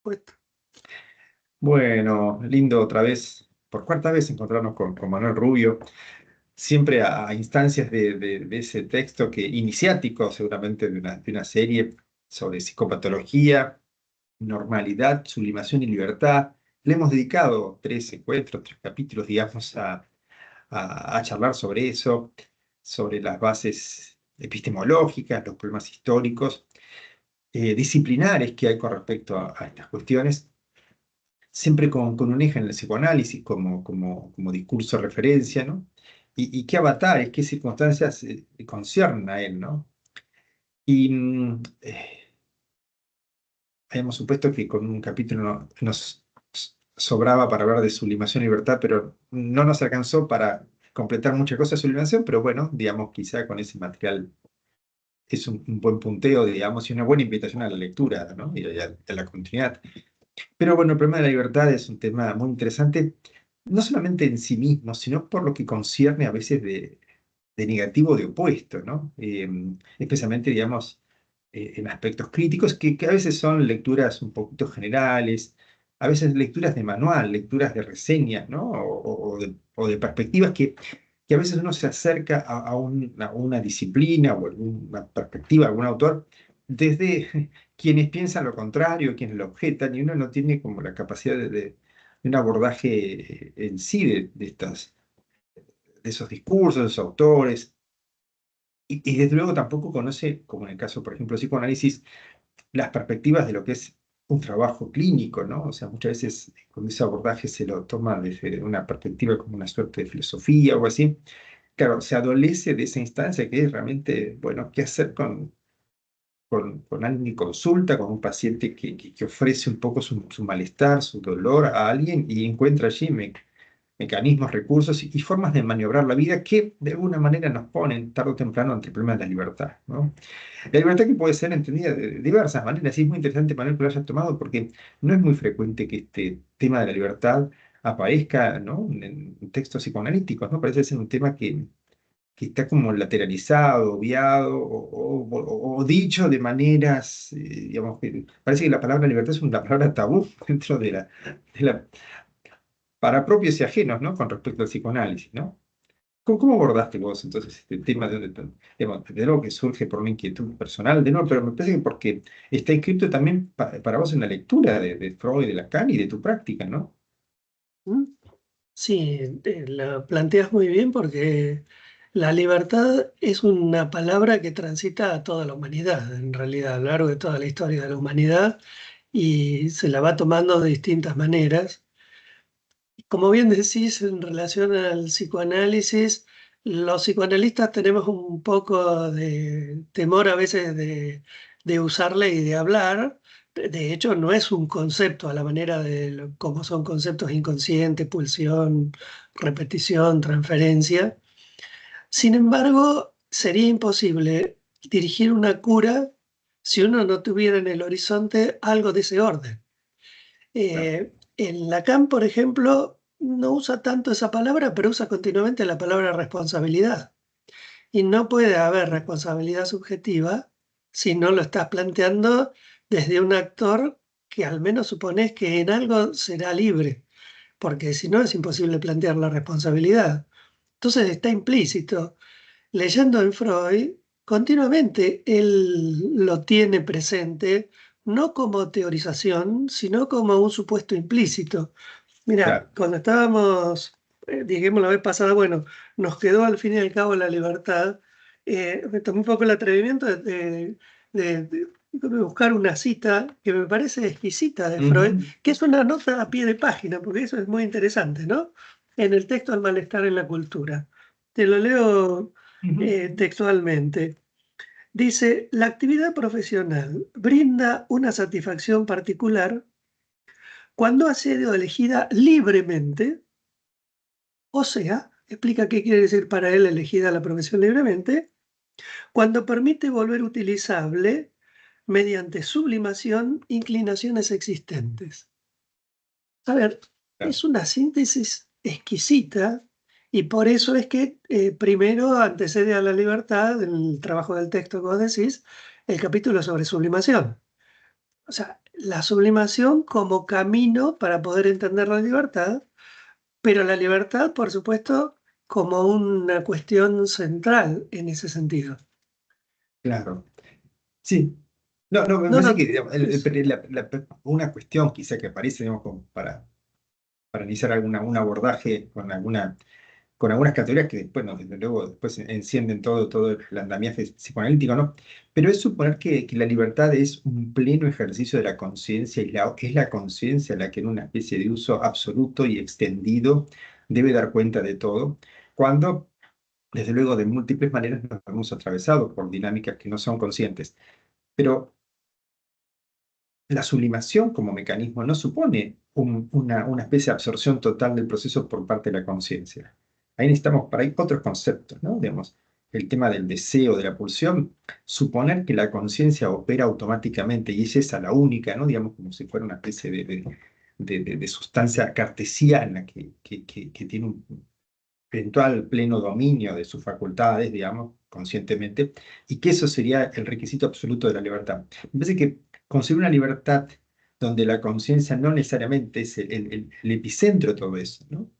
Puesto. Bueno, lindo otra vez, por cuarta vez encontrarnos con Manuel Rubio, siempre a instancias de ese texto que iniciático seguramente de una serie sobre psicopatología, normalidad, sublimación y libertad. Le hemos dedicado 3 encuentros, 3 capítulos, digamos, a charlar sobre eso, sobre las bases epistemológicas, los problemas históricos, disciplinares que hay con respecto a estas cuestiones, siempre con un eje en el psicoanálisis como discurso de referencia, ¿no? Y qué avatares, qué circunstancias conciernen a él, ¿no? Y habíamos supuesto que con un capítulo nos sobraba para hablar de sublimación y libertad, pero no nos alcanzó para completar muchas cosas de sublimación, pero bueno, digamos, quizá con ese material es un buen punteo, digamos, y una buena invitación a la lectura, ¿no? Y a la continuidad. Pero bueno, el problema de la libertad es un tema muy interesante, no solamente en sí mismo, sino por lo que concierne a veces de negativo, de opuesto, ¿no? Especialmente, digamos, en aspectos críticos, que a veces son lecturas un poquito generales, a veces lecturas de manual, lecturas de reseñas, ¿no? O de perspectivas que a veces uno se acerca a una disciplina o alguna perspectiva, algún autor, desde quienes piensan lo contrario, quienes lo objetan, y uno no tiene como la capacidad de un abordaje en sí de esos discursos, de esos autores, y desde luego tampoco conoce, como en el caso, por ejemplo, del psicoanálisis, las perspectivas de lo que es un trabajo clínico, ¿no? O sea, muchas veces cuando ese abordaje se lo toma desde una perspectiva como una suerte de filosofía o algo así, claro, se adolece de esa instancia que es realmente, bueno, qué hacer con alguien que consulta, con un paciente que ofrece un poco su malestar, su dolor a alguien y encuentra allí mecanismos, recursos y formas de maniobrar la vida que de alguna manera nos ponen tarde o temprano ante el problema de la libertad, ¿no? La libertad que puede ser entendida de diversas maneras, y es muy interesante, Manuel, que lo hayas tomado, porque no es muy frecuente que este tema de la libertad aparezca, ¿no? En textos psicoanalíticos, ¿no? Parece ser un tema que está como lateralizado, obviado, o dicho de maneras, digamos, que parece que la palabra libertad es una palabra tabú dentro para propios y ajenos, ¿no? Con respecto al psicoanálisis, ¿no? ¿Cómo abordaste vos entonces este tema digamos, de nuevo que surge por una inquietud personal, de nuevo, pero me parece que porque está inscrito también para vos en la lectura de Freud, de Lacan y de tu práctica, ¿no? ¿Mm? Sí, lo planteas muy bien porque la libertad es una palabra que transita a toda la humanidad, en realidad, a lo largo de toda la historia de la humanidad, y se la va tomando de distintas maneras. Como bien decís, en relación al psicoanálisis, los psicoanalistas tenemos un poco de temor a veces de usarla y de hablar. De hecho, no es un concepto a la manera de como son conceptos inconscientes, pulsión, repetición, transferencia. Sin embargo, sería imposible dirigir una cura si uno no tuviera en el horizonte algo de ese orden. Claro, En Lacan, por ejemplo, no usa tanto esa palabra, pero usa continuamente la palabra responsabilidad. Y no puede haber responsabilidad subjetiva si no lo estás planteando desde un actor que al menos supones que en algo será libre, porque si no es imposible plantear la responsabilidad. Entonces está implícito. Leyendo en Freud, continuamente él lo tiene presente, no como teorización, sino como un supuesto implícito. Mira, claro. cuando estábamos, dijimos la vez pasada, bueno, nos quedó al fin y al cabo la libertad, me tomé un poco el atrevimiento de buscar una cita que me parece exquisita de Freud, Ujú, que es una nota a pie de página, porque eso es muy interesante, ¿no? En el texto El malestar en la cultura. Te lo leo ujú. textualmente. Dice, la actividad profesional brinda una satisfacción particular cuando ha sido elegida libremente, o sea, explica qué quiere decir para él elegida la profesión libremente, cuando permite volver utilizable mediante sublimación inclinaciones existentes. A ver, Claro. es una síntesis exquisita y por eso es que primero antecede a la libertad, el trabajo del texto que vos decís, el capítulo sobre sublimación. O sea, la sublimación como camino para poder entender la libertad, pero la libertad, por supuesto, como una cuestión central en ese sentido. Claro. Sí. No, no, me No, parece no, que digamos, una cuestión quizá que aparece, digamos, como para iniciar un abordaje con algunas categorías que después, no, desde luego, después encienden todo el andamiaje psicoanalítico, ¿no? Pero es suponer que la libertad es un pleno ejercicio de la conciencia y que es la conciencia la que en una especie de uso absoluto y extendido debe dar cuenta de todo, cuando, desde luego, de múltiples maneras nos hemos atravesado por dinámicas que no son conscientes. Pero la sublimación como mecanismo no supone una especie de absorción total del proceso por parte de la conciencia. Ahí necesitamos para ahí otros conceptos, ¿no? Digamos, el tema del deseo, de la pulsión, suponer que la conciencia opera automáticamente y es esa la única, ¿no? Digamos, como si fuera una especie de sustancia cartesiana que tiene un eventual pleno dominio de sus facultades, digamos, conscientemente, y que eso sería el requisito absoluto de la libertad. Me parece que conseguir una libertad donde la conciencia no necesariamente es el epicentro de todo eso, ¿no?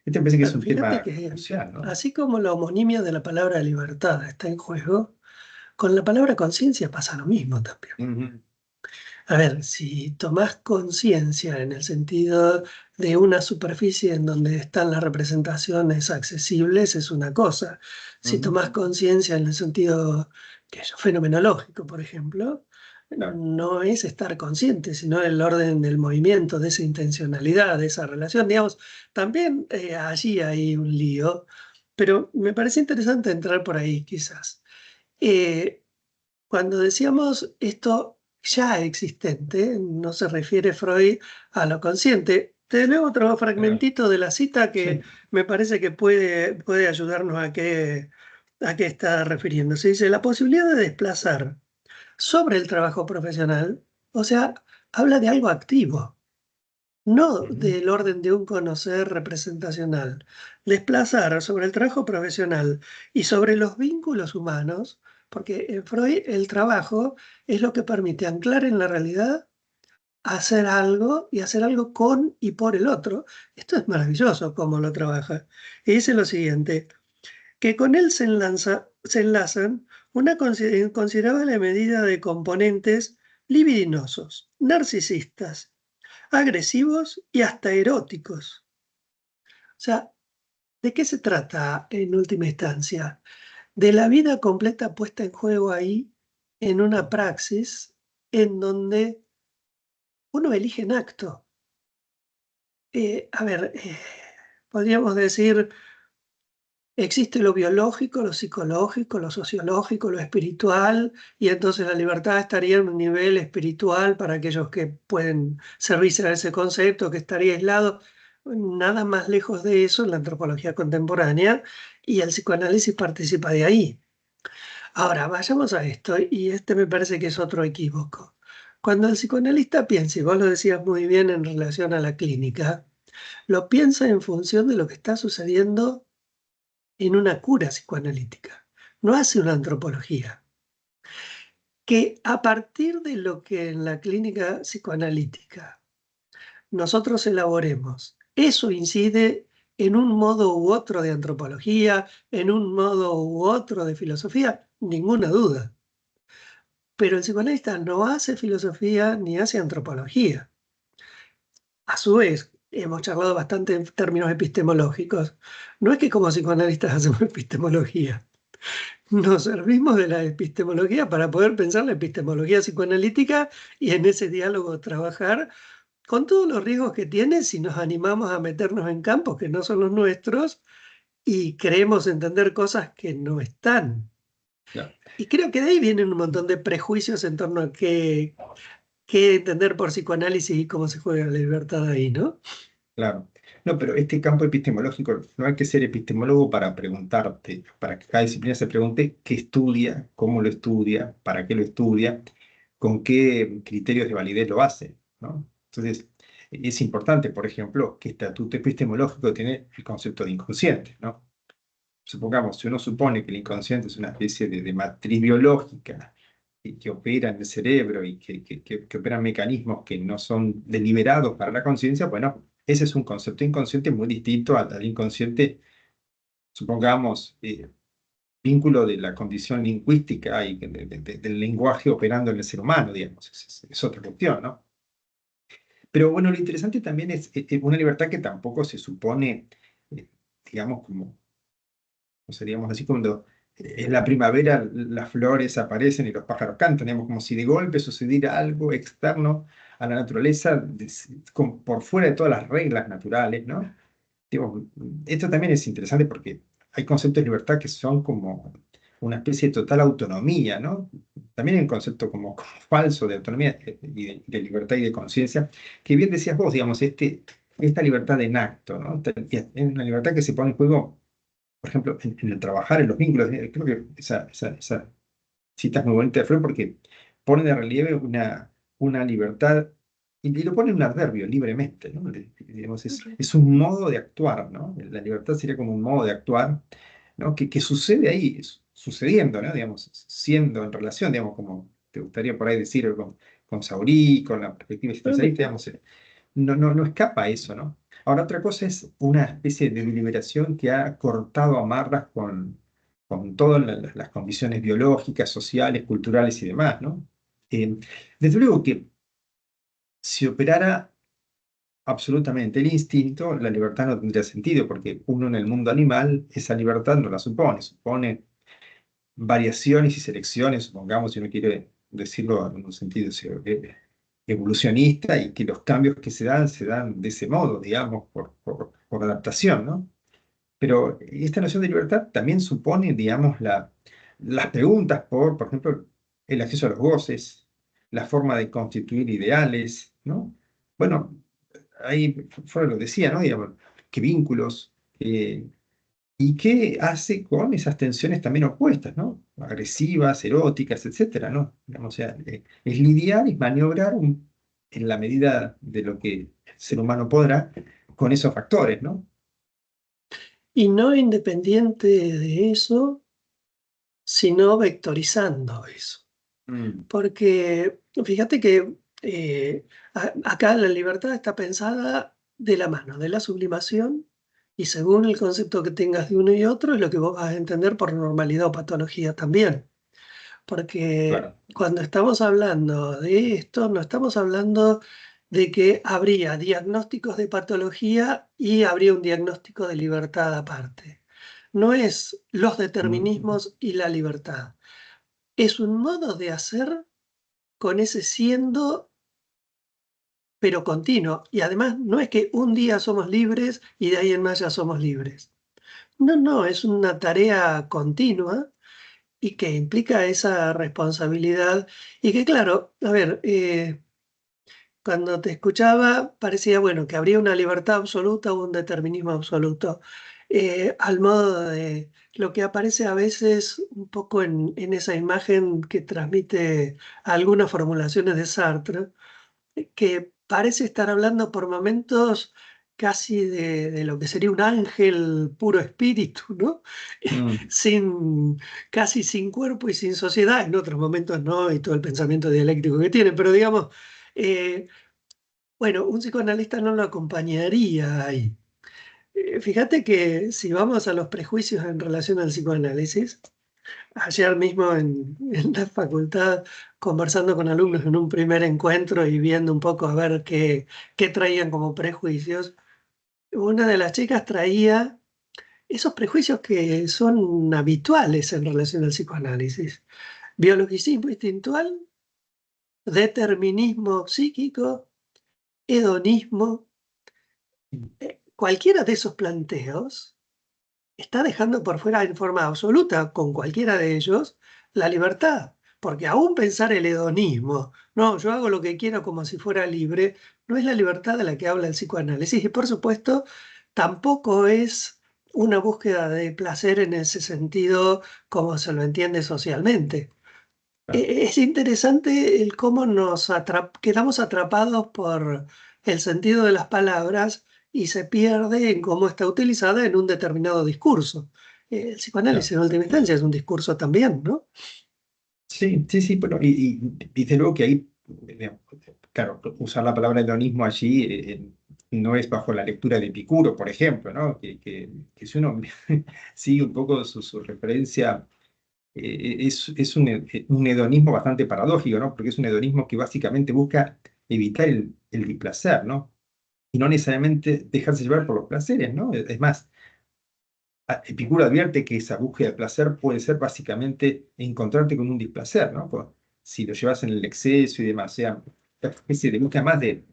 Este me parece que es pero un fíjate tema que crucial, ¿no? así como la homonimia de la palabra libertad está en juego, con la palabra conciencia pasa lo mismo también. Ujú, A ver, si tomás conciencia en el sentido de una superficie en donde están las representaciones accesibles, es una cosa. Si ujú, tomás conciencia en el sentido que es fenomenológico, por ejemplo, claro, no es estar consciente, sino el orden del movimiento, de esa intencionalidad, de esa relación. Digamos, también allí hay un lío, pero me parece interesante entrar por ahí, quizás. Eh, Cuando decíamos esto ya existente, no se refiere Freud a lo consciente. Te leo otro claro, fragmentito de la cita que sí. me parece que puede ayudarnos a qué está refiriéndose. Dice, la posibilidad de desplazar sobre el trabajo profesional, o sea, habla de algo activo, no Ujú, del orden de un conocer representacional. Desplazar sobre el trabajo profesional y sobre los vínculos humanos, porque en Freud el trabajo es lo que permite anclar en la realidad, hacer algo y hacer algo con y por el otro. Esto es maravilloso cómo lo trabaja. Y dice lo siguiente, que con él se enlazan una considerable medida de componentes libidinosos, narcisistas, agresivos y hasta eróticos. O sea, ¿de qué se trata en última instancia? De la vida completa puesta en juego ahí en una praxis en donde uno elige en acto. A ver, podríamos decir, existe lo biológico, lo psicológico, lo sociológico, lo espiritual, y entonces la libertad estaría en un nivel espiritual para aquellos que pueden servirse a ese concepto, que estaría aislado. Nada más lejos de eso en la antropología contemporánea, y el psicoanálisis participa de ahí. Ahora, vayamos a esto, y este me parece que es otro equívoco. Cuando el psicoanalista piensa, y vos lo decías muy bien en relación a la clínica, lo piensa en función de lo que está sucediendo en una cura psicoanalítica. No hace una antropología. Que a partir de lo que en la clínica psicoanalítica nosotros elaboremos, eso incide en un modo u otro de antropología, en un modo u otro de filosofía, ninguna duda. Pero el psicoanalista no hace filosofía ni hace antropología. A su vez, hemos charlado bastante en términos epistemológicos. No es que como psicoanalistas hacemos epistemología. Nos servimos de la epistemología para poder pensar la epistemología psicoanalítica y en ese diálogo trabajar con todos los riesgos que tiene si nos animamos a meternos en campos que no son los nuestros y creemos entender cosas que no están. claro. Y creo que de ahí vienen un montón de prejuicios en torno a qué entender por psicoanálisis y cómo se juega la libertad ahí, ¿no? Claro. No, pero este campo epistemológico, no hay que ser epistemólogo para preguntarte, para que cada disciplina se pregunte qué estudia, cómo lo estudia, para qué lo estudia, con qué criterios de validez lo hace, ¿no? Entonces, es importante, por ejemplo, qué estatuto epistemológico tiene el concepto de inconsciente, ¿no? Supongamos, si uno supone que el inconsciente es una especie de matriz biológica que opera en el cerebro y que operan mecanismos que no son deliberados para la conciencia, bueno, ese es un concepto inconsciente muy distinto al inconsciente, supongamos, vínculo de la condición lingüística y del lenguaje operando en el ser humano, digamos. Es otra cuestión, ¿no? Pero bueno, lo interesante también es una libertad que tampoco se supone, digamos, como, no seríamos así cuando en la primavera las flores aparecen y los pájaros cantan, digamos, como si de golpe sucediera algo externo a la naturaleza, por fuera de todas las reglas naturales, ¿no? Digo, esto también es interesante porque hay conceptos de libertad que son como una especie de total autonomía, ¿no? También hay un concepto como falso de autonomía y de libertad y de conciencia, que bien decías vos, digamos, esta libertad en acto, ¿no? Es una libertad que se pone en juego, por ejemplo, en el trabajar, en los vínculos. Creo que esa cita es muy bonita de Freud porque pone de relieve una libertad, y lo pone en un adverbio, libremente, ¿no? Digamos, es un modo de actuar, ¿no? La libertad sería como un modo de actuar, ¿no? Que sucede ahí, sucediendo, ¿no? Digamos, siendo en relación, digamos, como te gustaría por ahí decir con Saurí, con la perspectiva existencialista, digamos, no escapa a eso, ¿no? Ahora, otra cosa es una especie de deliberación que ha cortado amarras con todas las condiciones biológicas, sociales, culturales y demás, ¿no? Eh, Desde luego que si operara absolutamente el instinto, la libertad no tendría sentido, porque uno en el mundo animal esa libertad no la supone, supone variaciones y selecciones, supongamos, si uno quiere decirlo en un sentido evolucionista, y que los cambios que se dan de ese modo, digamos, por adaptación, ¿no? Pero esta noción de libertad también supone, digamos, las preguntas por ejemplo, el acceso a los goces, la forma de constituir ideales, ¿no? Bueno, ahí Freud lo decía, ¿no? Digamos, qué vínculos, y qué hace con esas tensiones también opuestas, ¿no? Agresivas, eróticas, etcétera, ¿no? Digamos, o sea, es lidiar y maniobrar en la medida de lo que el ser humano podrá con esos factores, ¿no? Y no independiente de eso, sino vectorizando eso. Mm, Porque fíjate que acá la libertad está pensada de la mano de la sublimación y según el concepto que tengas de uno y otro es lo que vos vas a entender por normalidad o patología también. Porque claro. cuando estamos hablando de esto, no estamos hablando de que habría diagnósticos de patología y habría un diagnóstico de libertad aparte. No es los Mm, determinismos y la libertad. Es un modo de hacer con ese siendo, pero continuo. Y además no es que un día somos libres y de ahí en más ya somos libres. No, no, es una tarea continua y que implica esa responsabilidad. Y que claro, a ver, cuando te escuchaba parecía, bueno, que habría una libertad absoluta o un determinismo absoluto. Al modo de lo que aparece a veces un poco en esa imagen que transmite algunas formulaciones de Sartre, que parece estar hablando por momentos casi de lo que sería un ángel puro espíritu, ¿no? mm, Sin, casi sin cuerpo y sin sociedad, en otros momentos no, y todo el pensamiento dialéctico que tiene, pero digamos, eh, bueno, un psicoanalista no lo acompañaría ahí. Fíjate que si vamos a los prejuicios en relación al psicoanálisis, ayer mismo en la facultad, conversando con alumnos en un primer encuentro y viendo un poco a ver qué traían como prejuicios, una de las chicas traía esos prejuicios que son habituales en relación al psicoanálisis. Biologicismo instintual, determinismo psíquico, hedonismo. Cualquiera de esos planteos está dejando por fuera en forma absoluta, con cualquiera de ellos, la libertad. Porque aún pensar el hedonismo, no, yo hago lo que quiero como si fuera libre, no es la libertad de la que habla el psicoanálisis. Y por supuesto, tampoco es una búsqueda de placer en ese sentido como se lo entiende socialmente. claro. Es interesante el cómo quedamos atrapados por el sentido de las palabras y se pierde en cómo está utilizada en un determinado discurso. El psicoanálisis Claro. en última instancia es un discurso también, ¿no? Sí, sí, sí, bueno, y desde luego que ahí, digamos, claro, usar la palabra hedonismo allí no es bajo la lectura de Epicuro, por ejemplo, ¿no? Que si uno sigue un poco su referencia, es un hedonismo bastante paradójico, ¿no? Porque es un hedonismo que básicamente busca evitar el displacer, ¿no? Y no necesariamente dejarse llevar por los placeres, ¿no? Es más, Epicuro advierte que esa búsqueda de placer puede ser básicamente encontrarte con un displacer, ¿no? Pues, si lo llevas en el exceso y demás, o sea, una especie de búsqueda más de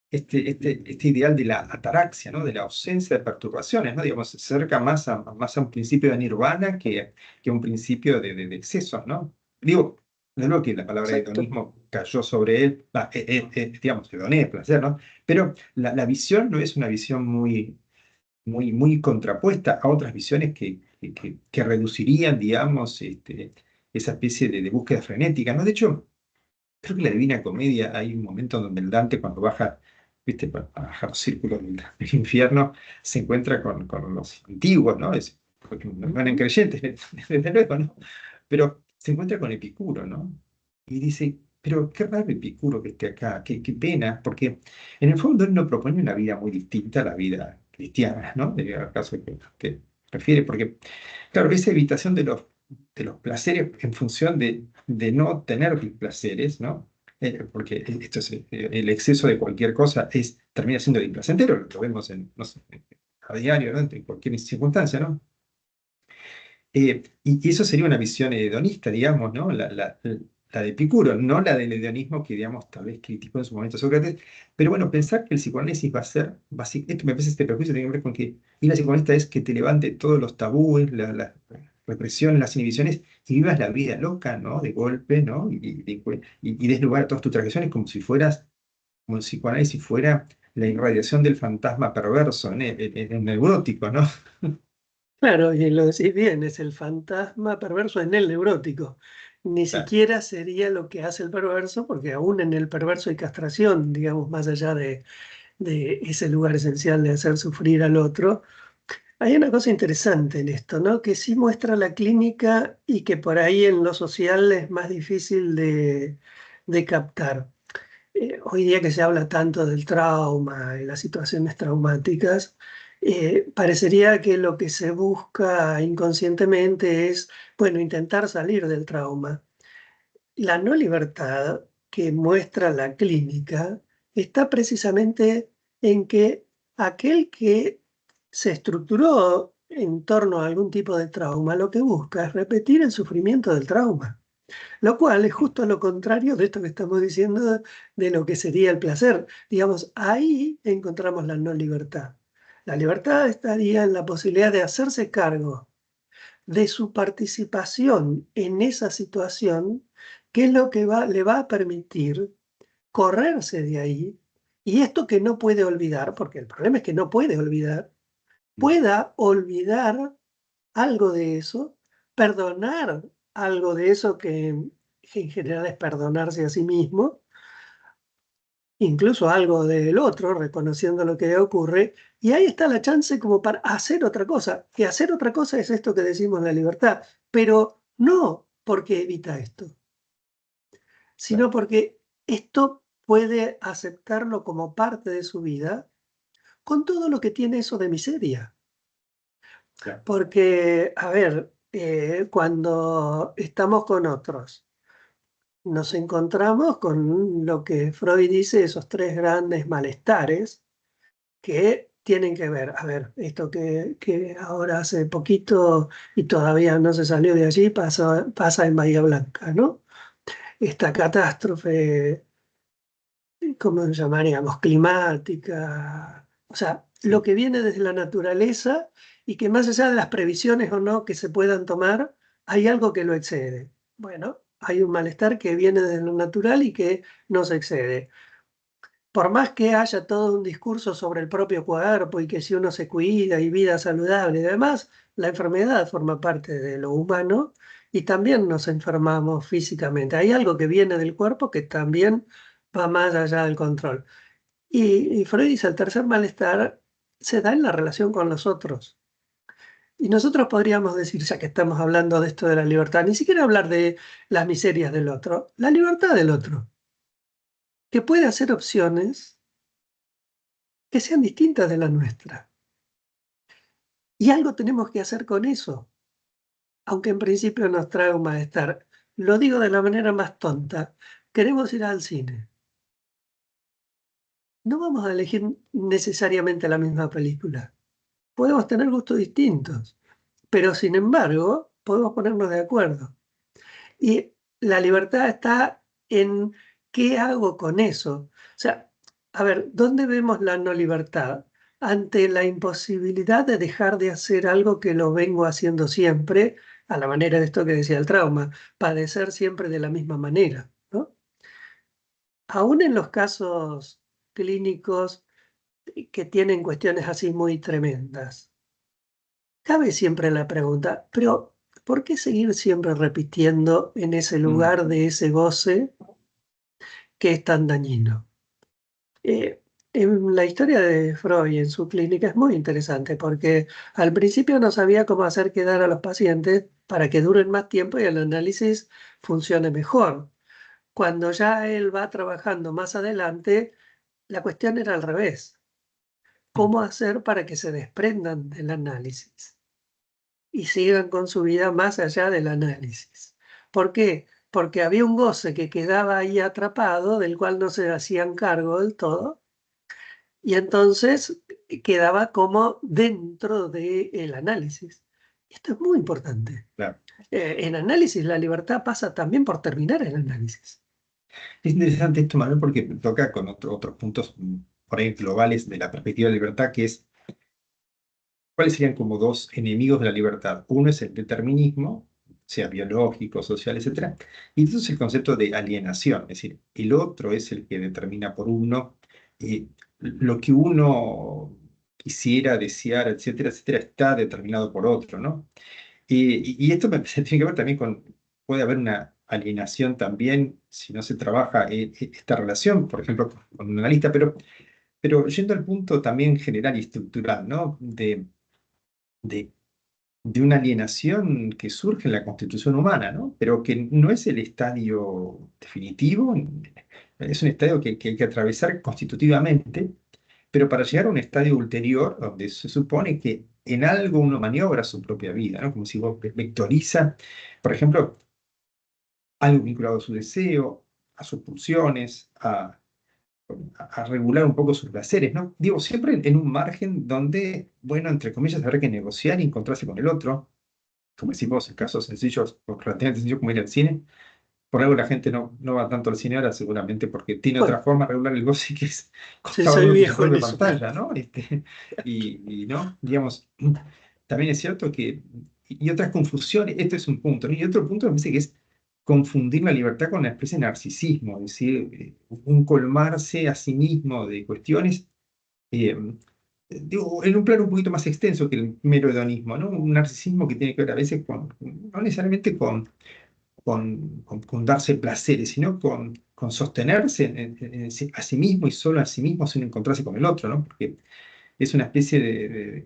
este ideal de la ataraxia, ¿no? De la ausencia de perturbaciones, ¿no? Digamos, se acerca más a un principio de nirvana que a un principio de excesos, ¿no? Digo, no es lo que la palabra Exacto. hedonismo cayó sobre él, digamos, hedoné, placer, ¿no? Pero la visión no es una visión muy contrapuesta a otras visiones que reducirían, digamos, esa especie de búsqueda frenética, ¿no? De hecho, creo que en la Divina Comedia hay un momento donde el Dante, cuando baja, ¿viste? Para bajar los círculos del infierno, se encuentra con los antiguos, ¿no? Porque no eran Ujú. creyentes, desde luego, ¿no? Pero se encuentra con Epicuro, ¿no? Y dice, pero qué raro Epicuro que esté acá, qué pena, porque en el fondo él no propone una vida muy distinta a la vida cristiana, ¿no? Al caso que refiere, porque, claro, esa evitación de los placeres en función de no tener displaceres, ¿no? Porque esto es, el exceso de cualquier cosa termina siendo displacentero, lo vemos no sé, a diario, ¿no? En cualquier circunstancia, ¿no? Y eso sería una visión hedonista, digamos, ¿no? La de Epicuro, no la del hedonismo que, digamos, tal vez criticó en su momento Sócrates. Pero bueno, pensar que el psicoanálisis va a ser, esto me parece este prejuicio tiene que ver con que ir al psicoanalista es que te levante todos los tabúes, las represiones, las inhibiciones y vivas la vida loca, ¿no? De golpe, ¿no? Y des lugar a todas tus transgresiones como el psicoanálisis fuera la irradiación del fantasma perverso, ¿no? El neurótico, ¿no? Claro, y lo decís bien, es el fantasma perverso en el neurótico. Ni Claro. siquiera sería lo que hace el perverso, porque aún en el perverso hay castración, digamos, más allá de ese lugar esencial de hacer sufrir al otro. Hay una cosa interesante en esto, ¿no? Que sí muestra la clínica y que por ahí en lo social es más difícil de captar. Hoy día que se habla tanto del trauma y las situaciones traumáticas, parecería que lo que se busca inconscientemente es, bueno, intentar salir del trauma. La no libertad que muestra la clínica está precisamente en que aquel que se estructuró en torno a algún tipo de trauma, lo que busca es repetir el sufrimiento del trauma. Lo cual es justo lo contrario de esto que estamos diciendo de lo que sería el placer. Digamos, ahí encontramos la no libertad. La libertad estaría en la posibilidad de hacerse cargo de su participación en esa situación, que es lo que le va a permitir correrse de ahí. Y esto que no puede olvidar, porque el problema es que no puede olvidar, pueda olvidar algo de eso, perdonar algo de eso que en general es perdonarse a sí mismo, incluso algo del otro, reconociendo lo que ocurre, y ahí está la chance como para hacer otra cosa, que hacer otra cosa es esto que decimos la libertad, pero no porque evita esto, sino Claro, porque esto puede aceptarlo como parte de su vida con todo lo que tiene eso de miseria. claro. Porque, a ver, cuando estamos con otros, nos encontramos con lo que Freud dice, esos tres grandes malestares que tienen que ver, a ver, esto que ahora hace poquito y todavía no se salió de allí, pasa en Bahía Blanca, ¿no? Esta catástrofe, ¿cómo llamaríamos? Climática, o sea, lo Sí, que viene desde la naturaleza y que más allá de las previsiones o no que se puedan tomar, hay algo que lo excede. Bueno, hay un malestar que viene de lo natural y que no se excede. Por más que haya todo un discurso sobre el propio cuerpo y que si uno se cuida y vida saludable y demás, la enfermedad forma parte de lo humano y también nos enfermamos físicamente. Hay algo que viene del cuerpo que también va más allá del control. Y Freud dice, el tercer malestar se da en la relación con los otros. Y nosotros podríamos decir, ya que estamos hablando de esto de la libertad, ni siquiera hablar de las miserias del otro, la libertad del otro, que puede hacer opciones que sean distintas de la nuestra. Y algo tenemos que hacer con eso, aunque en principio nos trae un malestar. Lo digo de la manera más tonta. Queremos ir al cine. No vamos a elegir necesariamente la misma película. Podemos tener gustos distintos, pero sin embargo, podemos ponernos de acuerdo. Y la libertad está en qué hago con eso. O sea, a ver, ¿dónde vemos la no libertad? Ante la imposibilidad de dejar de hacer algo que lo vengo haciendo siempre, a la manera de esto que decía el trauma, padecer siempre de la misma manera, ¿no? Aún en los casos clínicos que tienen cuestiones así muy tremendas, cabe siempre la pregunta, pero ¿por qué seguir siempre repitiendo en ese Mm, lugar de ese goce que es tan dañino? Eh, en la historia de Freud en su clínica es muy interesante porque al principio no sabía cómo hacer quedar a los pacientes para que duren más tiempo y el análisis funcione mejor. Cuando ya él va trabajando más adelante, la cuestión era al revés. mm, ¿Cómo hacer para que se desprendan del análisis y sigan con su vida más allá del análisis? ¿Por qué? Porque había un goce que quedaba ahí atrapado, del cual no se hacían cargo del todo, y entonces quedaba como dentro del análisis. Esto es muy importante. claro. En análisis la libertad pasa también por terminar el análisis. Es interesante esto, Manuel, porque toca con otros puntos por ahí globales de la perspectiva de libertad, que es cuáles serían como dos enemigos de la libertad. Uno es el determinismo, sea biológico, social, etcétera, y entonces el concepto de alienación, es decir, el otro es el que determina por uno lo que uno quisiera, desear, etcétera, etcétera, está determinado por otro, ¿no? Y esto me parece tiene que ver también con, puede haber una alienación también si no se trabaja esta relación, por ejemplo, con un analista, pero yendo al punto también general y estructural, ¿no? De, de una alienación que surge en la constitución humana, ¿no? Pero que no es el estadio definitivo, es un estadio que hay que atravesar constitutivamente, pero para llegar a un estadio ulterior, donde se supone que en algo uno maniobra su propia vida, ¿no? Como si vos vectoriza, por ejemplo, algo vinculado a su deseo, a sus pulsiones, a regular un poco sus placeres, ¿no? Digo, siempre en un margen donde, bueno, entre comillas, habrá que negociar y encontrarse con el otro, como decís vos, en casos sencillos, o relativamente sencillos como ir al cine. Por algo la gente no va tanto al cine ahora, seguramente porque tiene otra Bueno, forma de regular el goce que es sí, cada soy uno con su viejo en propia eso. pantalla, ¿no? ¿No? Digamos, también es cierto que, y otras confusiones, este es un punto, ¿no? Y otro punto me parece que es confundir la libertad con una especie de narcisismo, es decir, un colmarse a sí mismo de cuestiones, eh, digo, en un plano un poquito más extenso que el mero hedonismo, ¿no? Un narcisismo que tiene que ver a veces con, no necesariamente con darse placeres, sino con sostenerse a sí mismo y solo a sí mismo sin encontrarse con el otro, ¿no? Porque es una especie de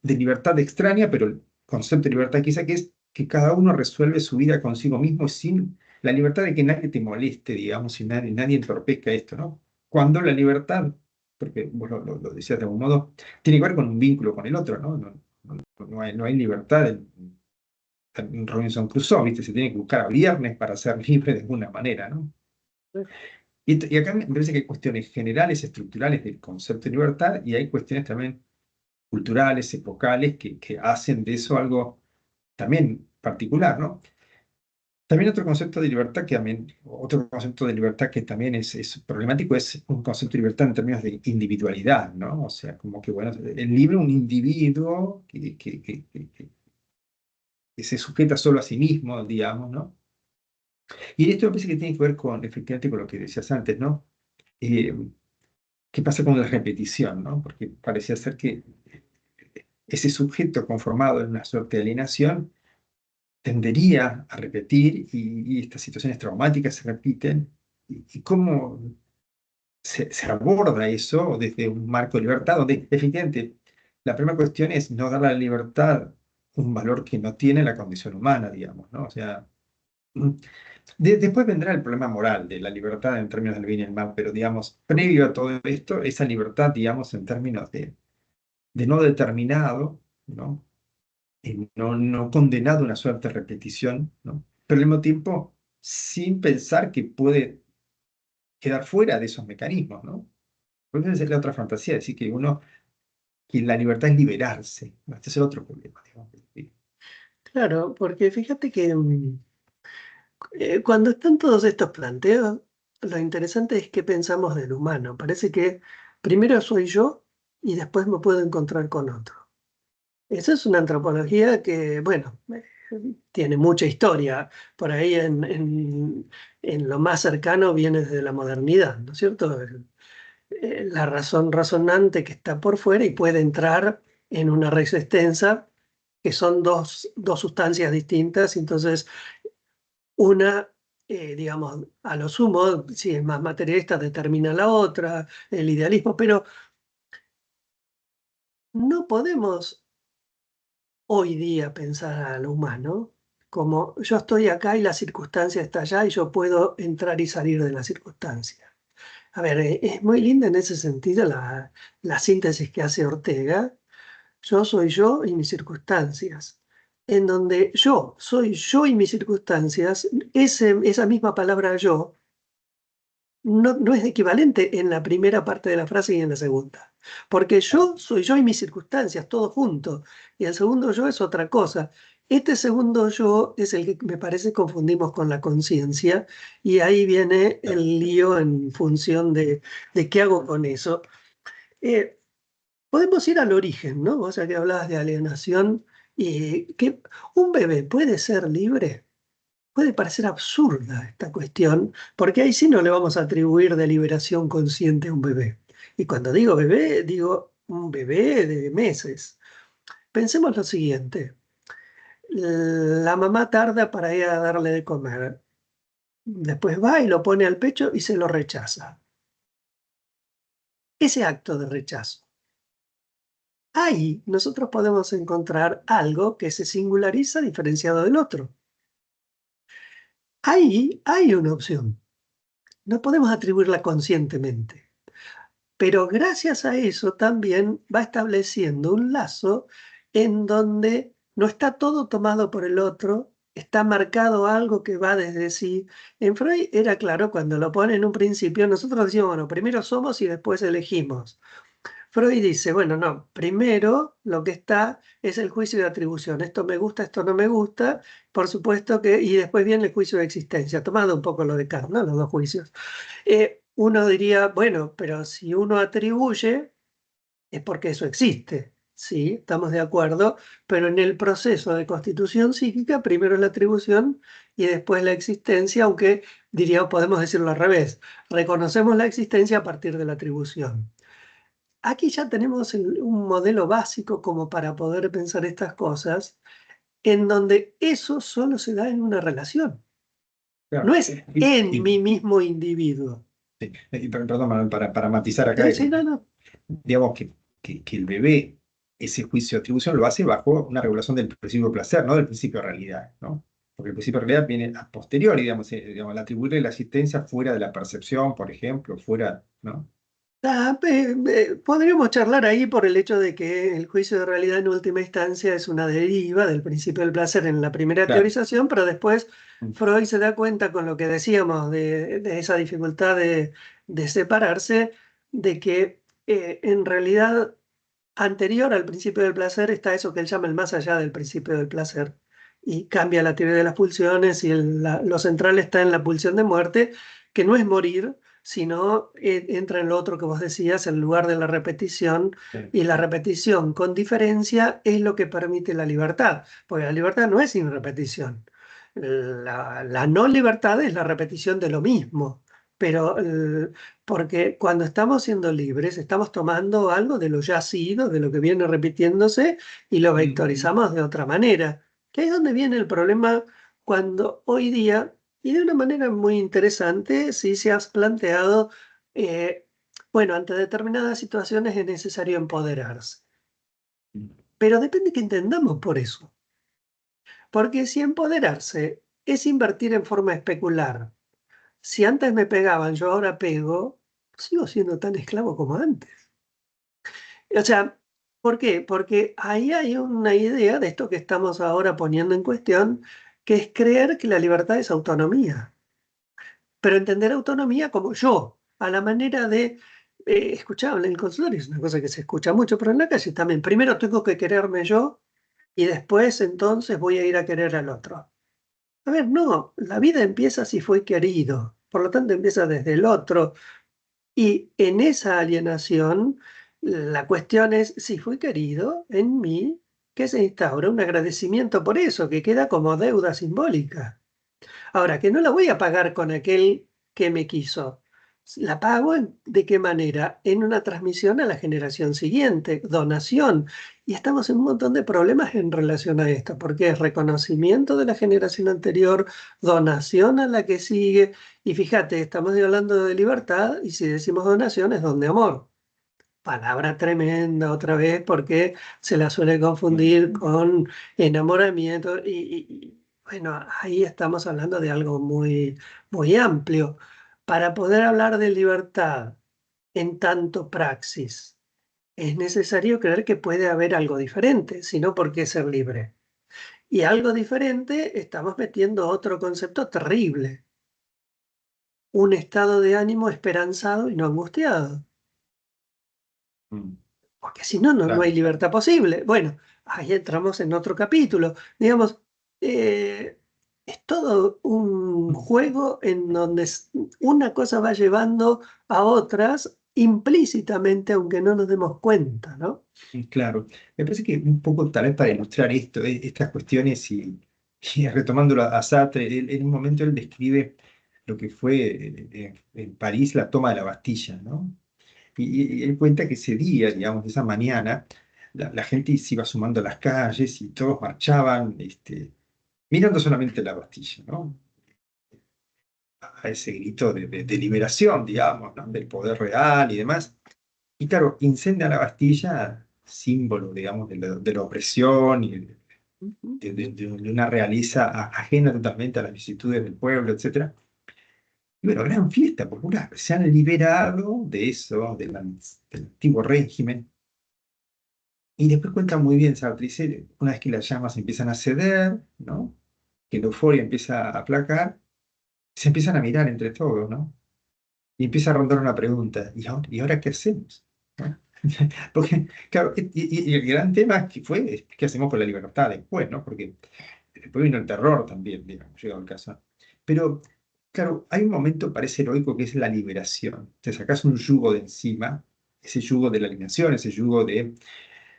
libertad extraña, pero el concepto de libertad quizá que es que cada uno resuelve su vida consigo mismo sin la libertad de que nadie te moleste, digamos, y nadie entorpezca esto, ¿no? Cuando la libertad, porque vos lo decías de algún modo, tiene que ver con un vínculo con el otro, ¿no? No hay libertad en Robinson Crusoe, ¿viste? Se tiene que buscar a viernes para ser libre de alguna manera, ¿no? Y acá me parece que hay cuestiones generales, estructurales del concepto de libertad y hay cuestiones también culturales, epocales, que hacen de eso algo también particular, ¿no? También otro concepto de libertad que también es problemático es un concepto de libertad en términos de individualidad, ¿no? O sea, como que, bueno, el libre un individuo que se sujeta solo a sí mismo, digamos, ¿no? Y esto me parece que tiene que ver con, efectivamente, con lo que decías antes, ¿no? Eh, ¿Qué pasa con la repetición, ¿no? Porque parecía ser que ese sujeto conformado en una suerte de alienación tendería a repetir y estas situaciones traumáticas se repiten. ¿Y cómo se aborda eso desde un marco de libertad donde efectivamente la primera cuestión es no dar a la libertad un valor que no tiene la condición humana, digamos, ¿no? O sea, mm, después vendrá el problema moral de la libertad en términos del bien y el mal, pero digamos, previo a todo esto, esa libertad, digamos, en términos de no determinado, ¿no? No condenado a una suerte de repetición, ¿no? Pero al mismo tiempo sin pensar que puede quedar fuera de esos mecanismos, ¿no? Porque esa es la otra fantasía, decir que la libertad es liberarse. ¿No? Este es el otro problema, digamos. Claro, porque fíjate que cuando están todos estos planteos, lo interesante es qué pensamos del humano. Parece que primero soy yo y después me puedo encontrar con otro. Esa es una antropología que, bueno, tiene mucha historia. Por ahí en lo más cercano viene desde la modernidad, ¿no es cierto? La razón razonante que está por fuera y puede entrar en una res extensa, que son dos sustancias distintas. Entonces, una, digamos, a lo sumo, si es más materialista, determina la otra, el idealismo, pero no podemos hoy día pensar a lo humano como yo estoy acá y la circunstancia está allá y yo puedo entrar y salir de la circunstancia. A ver, es muy linda en ese sentido la síntesis que hace Ortega. Yo soy yo y mis circunstancias. En donde yo soy yo y mis circunstancias, esa misma palabra yo no es equivalente en la primera parte de la frase y en la segunda. Porque yo soy yo y mis circunstancias, todo junto. Y el segundo yo es otra cosa. Este segundo yo es el que me parece confundimos con la conciencia y ahí viene el lío en función de qué hago con eso. Eh, Podemos ir al origen, ¿no? O sea, que hablabas de alienación y que un bebé puede ser libre. Puede parecer absurda esta cuestión, porque ahí sí no le vamos a atribuir deliberación consciente a un bebé. Y cuando digo bebé, digo un bebé de meses. Pensemos lo siguiente, la mamá tarda para ir a darle de comer, después va y lo pone al pecho y se lo rechaza. Ese acto de rechazo. Ahí nosotros podemos encontrar algo que se singulariza diferenciado del otro. Ahí hay una opción. No podemos atribuirla conscientemente. Pero gracias a eso también va estableciendo un lazo en donde no está todo tomado por el otro, está marcado algo que va desde sí. En Freud era claro, cuando lo pone en un principio, nosotros decimos, bueno, primero somos y después elegimos. Freud dice, bueno, no, primero lo que está es el juicio de atribución. Esto me gusta, esto no me gusta, por supuesto que, y después viene el juicio de existencia, tomando un poco lo de Kant, ¿no? Los dos juicios. Uno diría, bueno, pero si uno atribuye, es porque eso existe, sí, estamos de acuerdo, pero en el proceso de constitución psíquica, primero es la atribución y después la existencia, aunque diría, podemos decirlo al revés, reconocemos la existencia a partir de la atribución. Aquí ya tenemos un modelo básico como para poder pensar estas cosas, en donde eso solo se da en una relación, no Claro. es en mi mismo individuo. Perdón, Manuel, para matizar acá, Sí, no, no. digamos que el bebé, ese juicio de atribución lo hace bajo una regulación del principio de placer, no del principio de realidad, ¿no? Porque el principio de realidad viene a posteriori, digamos, al atribuirle la existencia fuera de la percepción, por ejemplo, fuera, ¿no? Podríamos charlar ahí por el hecho de que el juicio de realidad en última instancia es una deriva del principio del placer en la primera Claro. teorización, pero después Mm, Freud se da cuenta con lo que decíamos de esa dificultad de separarse, de que en realidad anterior al principio del placer está eso que él llama el más allá del principio del placer y cambia la teoría de las pulsiones y lo central está en la pulsión de muerte, que no es morir, sino entra en lo otro que vos decías, el lugar de la repetición, sí, y la repetición con diferencia es lo que permite la libertad, porque la libertad no es sin repetición. La no libertad es la repetición de lo mismo, pero porque cuando estamos siendo libres estamos tomando algo de lo ya sido, de lo que viene repitiéndose y lo mm, vectorizamos de otra manera, que es donde viene el problema cuando hoy día y de una manera muy interesante, si se has planteado, eh, bueno, ante determinadas situaciones es necesario empoderarse. Pero depende que entendamos por eso. Porque si empoderarse es invertir en forma especular, si antes me pegaban, yo ahora pego, sigo siendo tan esclavo como antes. O sea, ¿por qué? Porque ahí hay una idea de esto que estamos ahora poniendo en cuestión, que es creer que la libertad es autonomía, pero entender autonomía como yo, a la manera de, escuchaba en el consultorio, es una cosa que se escucha mucho, pero en la calle también, primero tengo que quererme yo y después entonces voy a ir a querer al otro. A ver, no, la vida empieza si fue querido, por lo tanto empieza desde el otro, y en esa alienación, la cuestión es si fue querido en mí, que se instaura un agradecimiento por eso, que queda como deuda simbólica. Ahora, que no la voy a pagar con aquel que me quiso. La pago ¿de qué manera? En una transmisión a la generación siguiente, donación. Y estamos en un montón de problemas en relación a esto, porque es reconocimiento de la generación anterior, donación a la que sigue. Y fíjate, estamos hablando de libertad y si decimos donación es don de amor. Palabra tremenda otra vez porque se la suele confundir con enamoramiento bueno, ahí estamos hablando de algo muy, muy amplio. Para poder hablar de libertad en tanto praxis, es necesario creer que puede haber algo diferente, si no, ¿por qué ser libre? Y algo diferente, estamos metiendo otro concepto terrible, un estado de ánimo esperanzado y no angustiado. Mm, Porque si no, no hay claro. libertad posible. Bueno, ahí entramos en otro capítulo. Digamos, es todo un juego en donde una cosa va llevando a otras implícitamente, aunque no nos demos cuenta, ¿no? Claro, me parece que un poco tal vez para ilustrar esto, estas cuestiones y retomándolo a Sartre, en un momento él describe lo que fue en París la toma de la Bastilla, ¿no? Y él cuenta que ese día, digamos, esa mañana, la gente se iba sumando a las calles y todos marchaban, mirando solamente la Bastilla, ¿no? A ese grito de liberación, digamos, ¿no? Del poder real y demás. Y claro, incendia la Bastilla, símbolo, digamos, de la opresión y Ujú. de una realeza ajena totalmente a las vicisitudes del pueblo, etcétera. Y bueno, gran fiesta popular. Se han liberado de eso, del antiguo régimen. Y después cuenta muy bien Sartre, dice, una vez que las llamas empiezan a ceder, ¿no? Que la euforia empieza a aplacar, se empiezan a mirar entre todos, ¿no? Y empieza a rondar una pregunta, ¿y ahora qué hacemos? ¿No? Porque, claro, y el gran tema que fue, ¿qué hacemos con la libertad después, ¿no? Porque después vino el terror también, digamos, llegado el caso. Pero, claro, hay un momento, parece heroico, que es la liberación. Te sacas un yugo de encima, ese yugo de la alienación, ese yugo de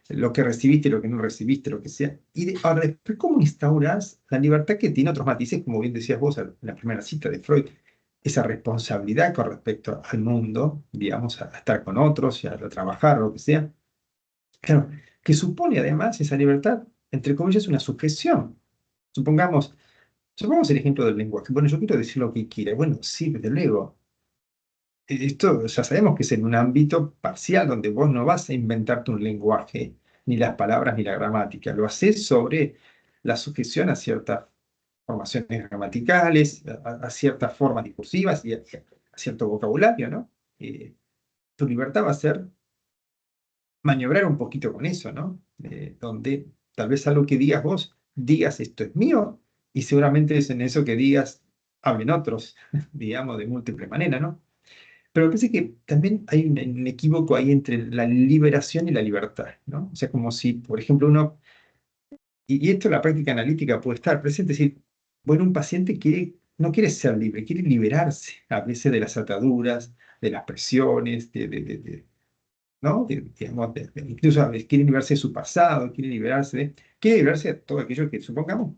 lo que recibiste, lo que no recibiste, lo que sea. Ahora, después, ¿cómo instauras la libertad que tiene otros matices, como bien decías vos en la primera cita de Freud? Esa responsabilidad con respecto al mundo, digamos, a estar con otros, y a trabajar, o lo que sea. Claro, que supone además esa libertad, entre comillas, una sujeción. Supongamos, supongamos el ejemplo del lenguaje. Bueno, yo quiero decir lo que quiera. Bueno, sí, desde luego. Esto ya sabemos que es en un ámbito parcial donde vos no vas a inventarte un lenguaje, ni las palabras, ni la gramática. Lo haces sobre la sujeción a ciertas formaciones gramaticales, a ciertas formas discursivas y a cierto vocabulario, ¿no? Tu libertad va a ser maniobrar un poquito con eso, ¿no? Donde tal vez algo que digas vos, digas esto es mío, y seguramente es en eso que digas, hablen otros, digamos, de múltiples maneras, ¿no? Pero me parece que también hay un equívoco ahí entre la liberación y la libertad, ¿no? O sea, como si, por ejemplo, y esto en la práctica analítica puede estar presente, es decir, bueno, un paciente no quiere ser libre, quiere liberarse a veces de las ataduras, de las presiones, ¿no? Digamos, incluso a veces quiere liberarse de su pasado, quiere liberarse de todo aquello que supongamos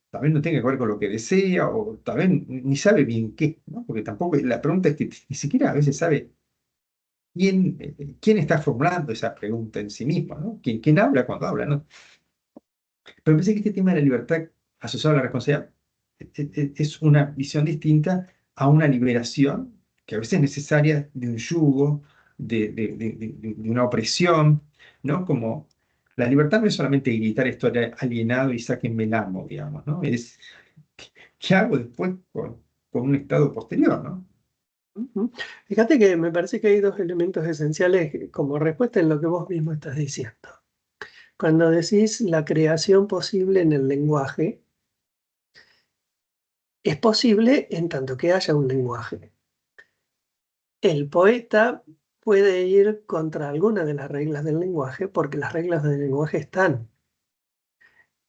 tal vez no tenga que ver con lo que desea o tal vez ni sabe bien qué, ¿no? Porque tampoco, la pregunta es que ni siquiera a veces sabe quién está formulando esa pregunta en sí mismo, ¿no? ¿Quién habla cuando habla, ¿no? Pero pensé que este tema de la libertad asociado a la responsabilidad es una visión distinta a una liberación que a veces es necesaria de un yugo, de una opresión, ¿no? Como La libertad no es solamente gritar estoy alienado y sáquenme el amo, digamos, ¿no? Es qué hago después con un estado posterior, ¿no? Ujú. Fíjate que me parece que hay dos elementos esenciales como respuesta en lo que vos mismo estás diciendo. Cuando decís la creación posible en el lenguaje, es posible en tanto que haya un lenguaje. El poeta puede ir contra alguna de las reglas del lenguaje porque las reglas del lenguaje están.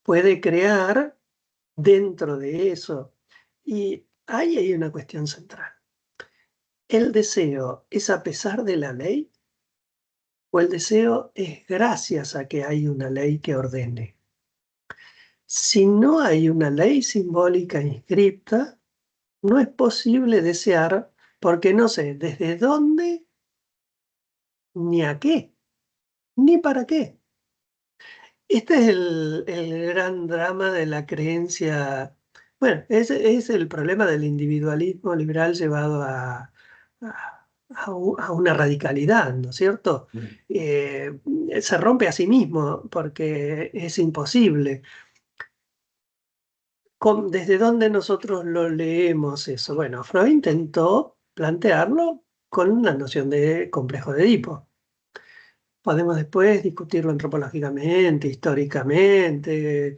Puede crear dentro de eso. Y ahí hay una cuestión central. ¿El deseo es a pesar de la ley o el deseo es gracias a que hay una ley que ordene? Si no hay una ley simbólica inscripta, no es posible desear porque no sé desde dónde, ni a qué, ni para qué. Este es el gran drama de la creencia. Bueno, ese es el problema del individualismo liberal llevado a una radicalidad, ¿no es cierto? Mm. Eh, Se rompe a sí mismo porque es imposible. ¿Desde dónde nosotros lo leemos eso? Bueno, Freud intentó plantearlo con una noción de complejo de Edipo. Podemos después discutirlo antropológicamente, históricamente,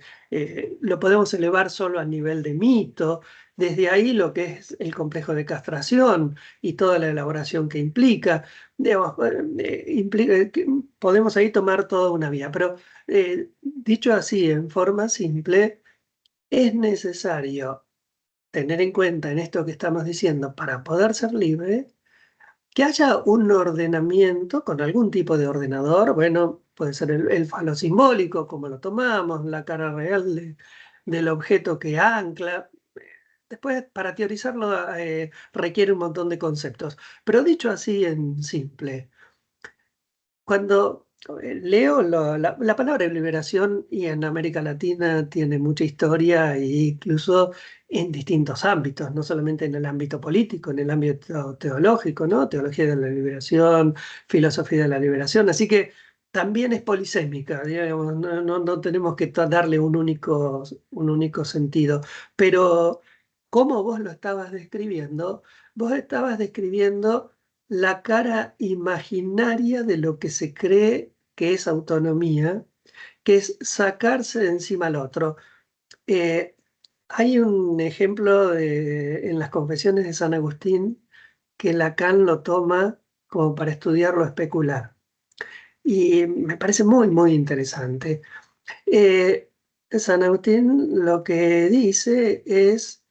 lo podemos elevar solo a nivel de mito, desde ahí lo que es el complejo de castración y toda la elaboración que implica, digamos, podemos ahí tomar toda una vía, pero dicho así, en forma simple, es necesario tener en cuenta en esto que estamos diciendo para poder ser libre que haya un ordenamiento con algún tipo de ordenador, bueno, puede ser el falo simbólico, como lo tomamos, la cara real del objeto que ancla. Después, para teorizarlo, requiere un montón de conceptos. Pero dicho así en simple, cuando leo la palabra liberación y en América Latina tiene mucha historia e incluso en distintos ámbitos, no solamente en el ámbito político, en el ámbito teológico, ¿no? Teología de la liberación, filosofía de la liberación, así que también es polisémica, digamos, no tenemos que darle un único sentido, pero como vos lo estabas describiendo, vos estabas describiendo la cara imaginaria de lo que se cree que es autonomía, que es sacarse de encima al otro. Eh, Hay un ejemplo en las Confesiones de San Agustín que Lacan lo toma como para estudiar lo especular. Y me parece muy, muy interesante. Eh, San Agustín lo que dice es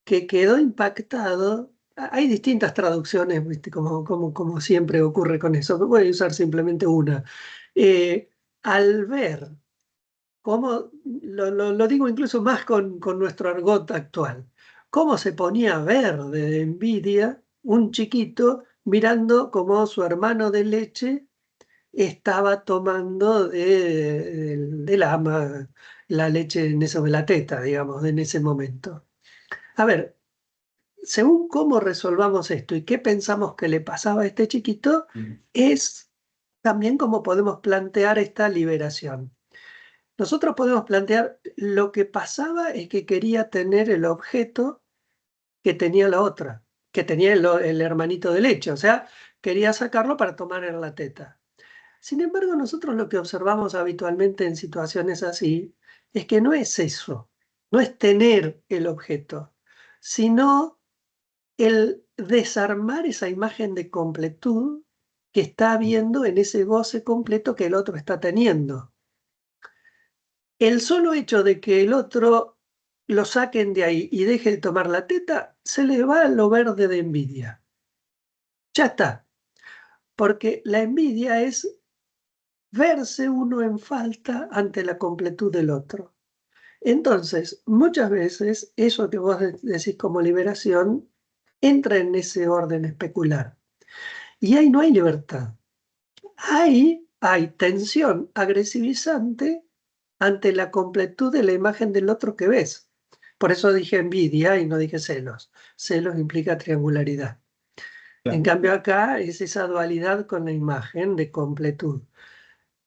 que quedó impactado. Hay distintas traducciones, ¿viste? Como siempre ocurre con eso, pero voy a usar simplemente una. Eh, Al ver cómo, lo digo incluso más con nuestro argot actual, cómo se ponía verde de envidia un chiquito mirando cómo su hermano de leche estaba tomando de la ama la leche en eso de la teta, digamos, en ese momento. A ver, según cómo resolvamos esto y qué pensamos que le pasaba a este chiquito, Mm. es también cómo podemos plantear esta liberación. Nosotros podemos plantear lo que pasaba es que quería tener el objeto que tenía la otra, que tenía el hermanito de leche, o sea, quería sacarlo para tomar en la teta. Sin embargo, nosotros lo que observamos habitualmente en situaciones así es que no es eso, no es tener el objeto, sino el desarmar esa imagen de completud que está habiendo en ese goce completo que el otro está teniendo. El solo hecho de que el otro lo saquen de ahí y deje de tomar la teta, se le va lo verde de envidia. Ya está, porque la envidia es verse uno en falta ante la completud del otro. Entonces, muchas veces eso que vos decís como liberación entra en ese orden especular. Y ahí no hay libertad. Ahí hay tensión agresivizante ante la completud de la imagen del otro que ves. Por eso dije envidia y no dije celos. Celos implica triangularidad. En Claro. cambio acá es esa dualidad con la imagen de completud.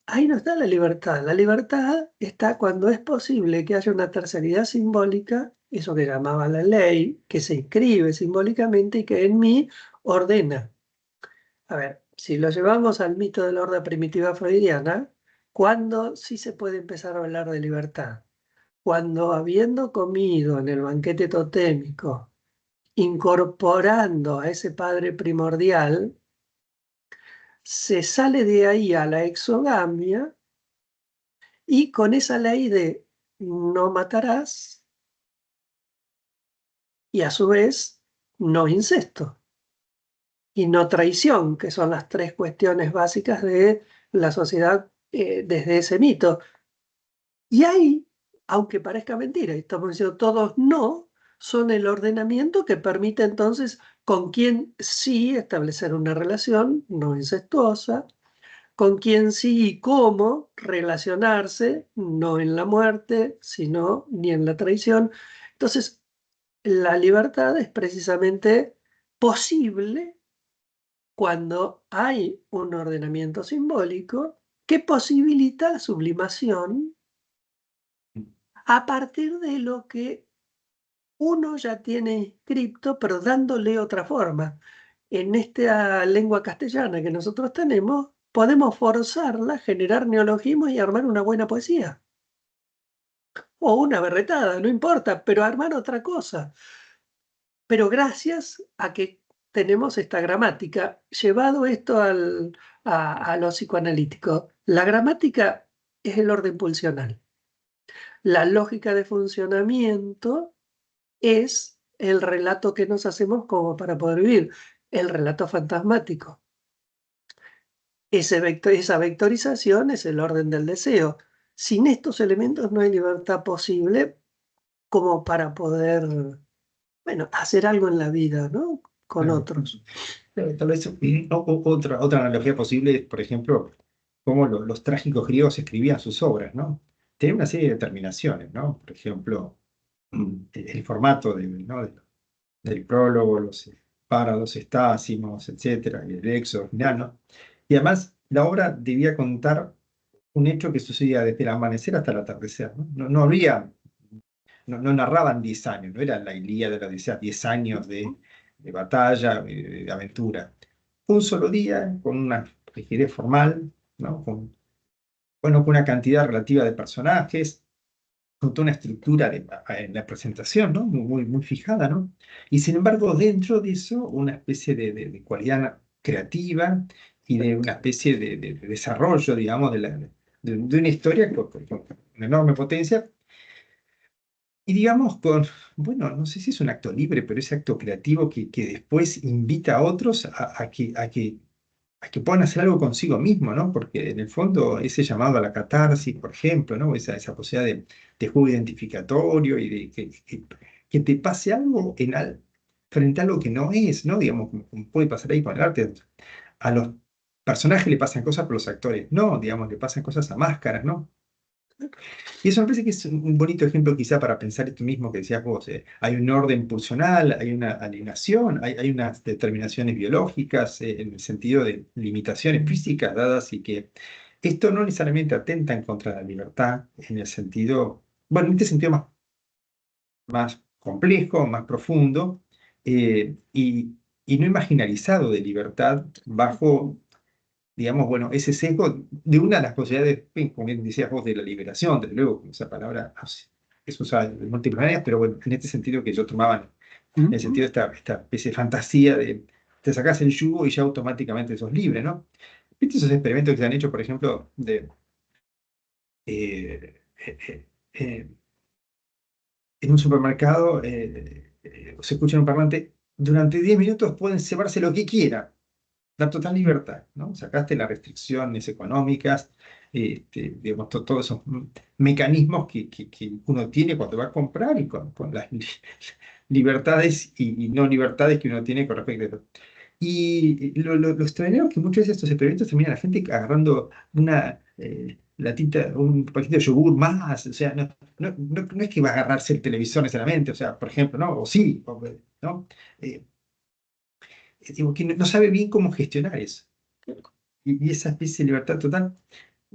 ahí no está la libertad. La libertad está cuando es posible que haya una terceridad simbólica, eso que llamaba la ley, que se inscribe simbólicamente y que en mí ordena. A ver, si lo llevamos al mito de la horda primitiva freudiana, ¿cuándo sí se puede empezar a hablar de libertad? Cuando habiendo comido en el banquete totémico, incorporando a ese padre primordial, se sale de ahí a la exogamia y con esa ley de no matarás y a su vez no incesto y no traición, que son las tres cuestiones básicas de la sociedad desde ese mito. Y ahí, aunque parezca mentira, y estamos diciendo todos no, son el ordenamiento que permite entonces con quién sí establecer una relación no incestuosa, con quién sí y cómo relacionarse, no en la muerte, sino ni en la traición. Entonces, la libertad es precisamente posible cuando hay un ordenamiento simbólico que posibilita la sublimación a partir de lo que uno ya tiene inscripto, pero dándole otra forma. En esta lengua castellana que nosotros tenemos, podemos forzarla, generar neologismos y armar una buena poesía. O una berretada, no importa, pero armar otra cosa. Pero gracias a que tenemos esta gramática, llevado esto a lo psicoanalítico, la gramática es el orden pulsional. La lógica de funcionamiento es el relato que nos hacemos como para poder vivir, el relato fantasmático. Esa vectorización es el orden del deseo. Sin estos elementos no hay libertad posible como para poder, bueno, hacer algo en la vida, ¿no? Con Claro. otros. Tal vez otra analogía posible es, por ejemplo, cómo los trágicos griegos escribían sus obras, ¿no? Tenían una serie de determinaciones, ¿no? Por ejemplo, el formato ¿no? del prólogo, los párados, estásimos, etcétera, y el éxodo final, ¿no? Y además, la obra debía contar un hecho que sucedía desde el amanecer hasta el atardecer, ¿no? No había, no narraban 10 años, no era la Ilíada de la Odisea, 10 años de batalla, de aventura. Un solo día, con una rigidez formal, ¿no? Bueno, con una cantidad relativa de personajes, con toda una estructura en la presentación, ¿no? Muy fijada, ¿no? Y sin embargo, dentro de eso, una especie de cualidad creativa y de una especie de desarrollo, digamos, de una historia con una enorme potencia. Y digamos, bueno, no sé si es un acto libre, pero ese acto creativo que después invita a otros a que puedan hacer algo consigo mismo, ¿no? Porque en el fondo ese llamado a la catarsis, por ejemplo, ¿no? Esa posibilidad de juego identificatorio y de que te pase algo frente a algo que no es, ¿no? Digamos, como puede pasar ahí con el arte. A los personajes le pasan cosas, pero los actores no, digamos, le pasan cosas a máscaras, ¿no? Y eso me parece que es un bonito ejemplo quizá para pensar esto mismo que decías vos. Hay un orden pulsional, hay una alienación, hay unas determinaciones biológicas en el sentido de limitaciones físicas dadas y que esto no necesariamente atenta en contra de la libertad en el sentido, bueno, en este sentido más complejo, más profundo y no imaginarizado de libertad bajo digamos, bueno, ese sesgo de una de las posibilidades, como bien decías vos, de la liberación, desde luego, esa palabra es usada de múltiples maneras, pero bueno, en este sentido que yo tomaba, en el sentido de esta especie de fantasía de te sacás el yugo y ya automáticamente sos libre, ¿no? ¿Viste esos experimentos que se han hecho, por ejemplo, eh, eh, eh, en un supermercado, se escucha en un parlante, durante 10 minutos pueden cebarse lo que quieran? La total libertad, ¿no? Sacaste las restricciones económicas, digamos, todos esos mecanismos que uno tiene cuando va a comprar y con las libertades y no libertades que uno tiene con respecto a eso. Y lo extraordinario es que muchas veces estos experimentos terminan la gente agarrando una latita, un paquete de yogur más, o sea, no es que va a agarrarse el televisor necesariamente, o sea, por ejemplo, ¿no? O sí, ¿no? Eh, digo, que no sabe bien cómo gestionar eso. Y esa especie de libertad total.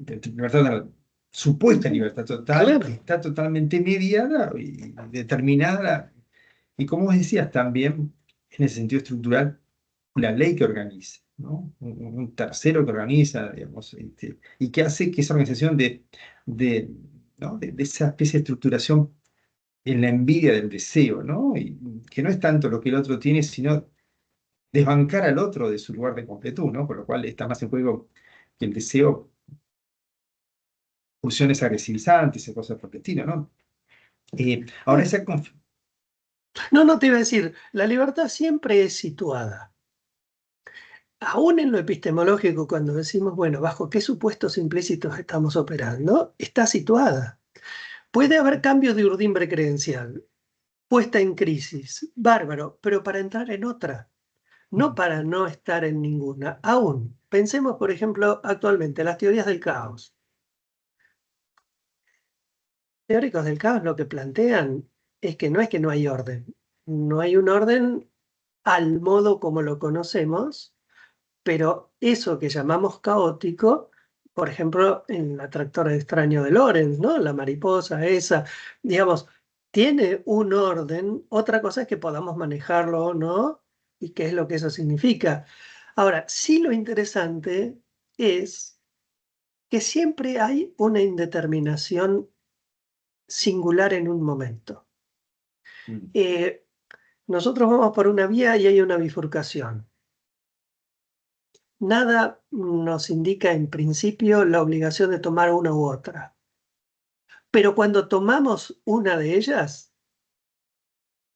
libertad, no, supuesta libertad total, que Claro. está totalmente mediada y determinada. Y como vos decías también, en ese sentido estructural, la ley que organiza, ¿no? Un tercero que organiza, digamos, y que hace que esa organización de, ¿no? de esa especie de estructuración en la envidia del deseo, ¿no? Y que no es tanto lo que el otro tiene, sino desbancar al otro de su lugar de completud, ¿no? Por lo cual está más en juego que el deseo, pulsiones agresivizantes y cosas por el estilo, ¿no? Ahora, Bueno, no, no te iba a decir, la libertad siempre es situada. Aún en lo epistemológico, cuando decimos, bueno, ¿bajo qué supuestos implícitos estamos operando? Está situada. Puede haber cambio de urdimbre credencial, puesta en crisis, bárbaro, pero para entrar en otra, no para no estar en ninguna. Aún, pensemos, por ejemplo, actualmente, las teorías del caos. Teóricos del caos lo que plantean es que no hay orden. No hay un orden al modo como lo conocemos, pero eso que llamamos caótico, por ejemplo, en el atractor extraño de Lorentz, ¿no? La mariposa esa, digamos, tiene un orden. Otra cosa es que podamos manejarlo o no, y qué es lo que eso significa. Ahora, sí lo interesante es que siempre hay una indeterminación singular en un momento. Eh, nosotros vamos por una vía y hay una bifurcación. Nada nos indica en principio la obligación de tomar una u otra. Pero cuando tomamos una de ellas,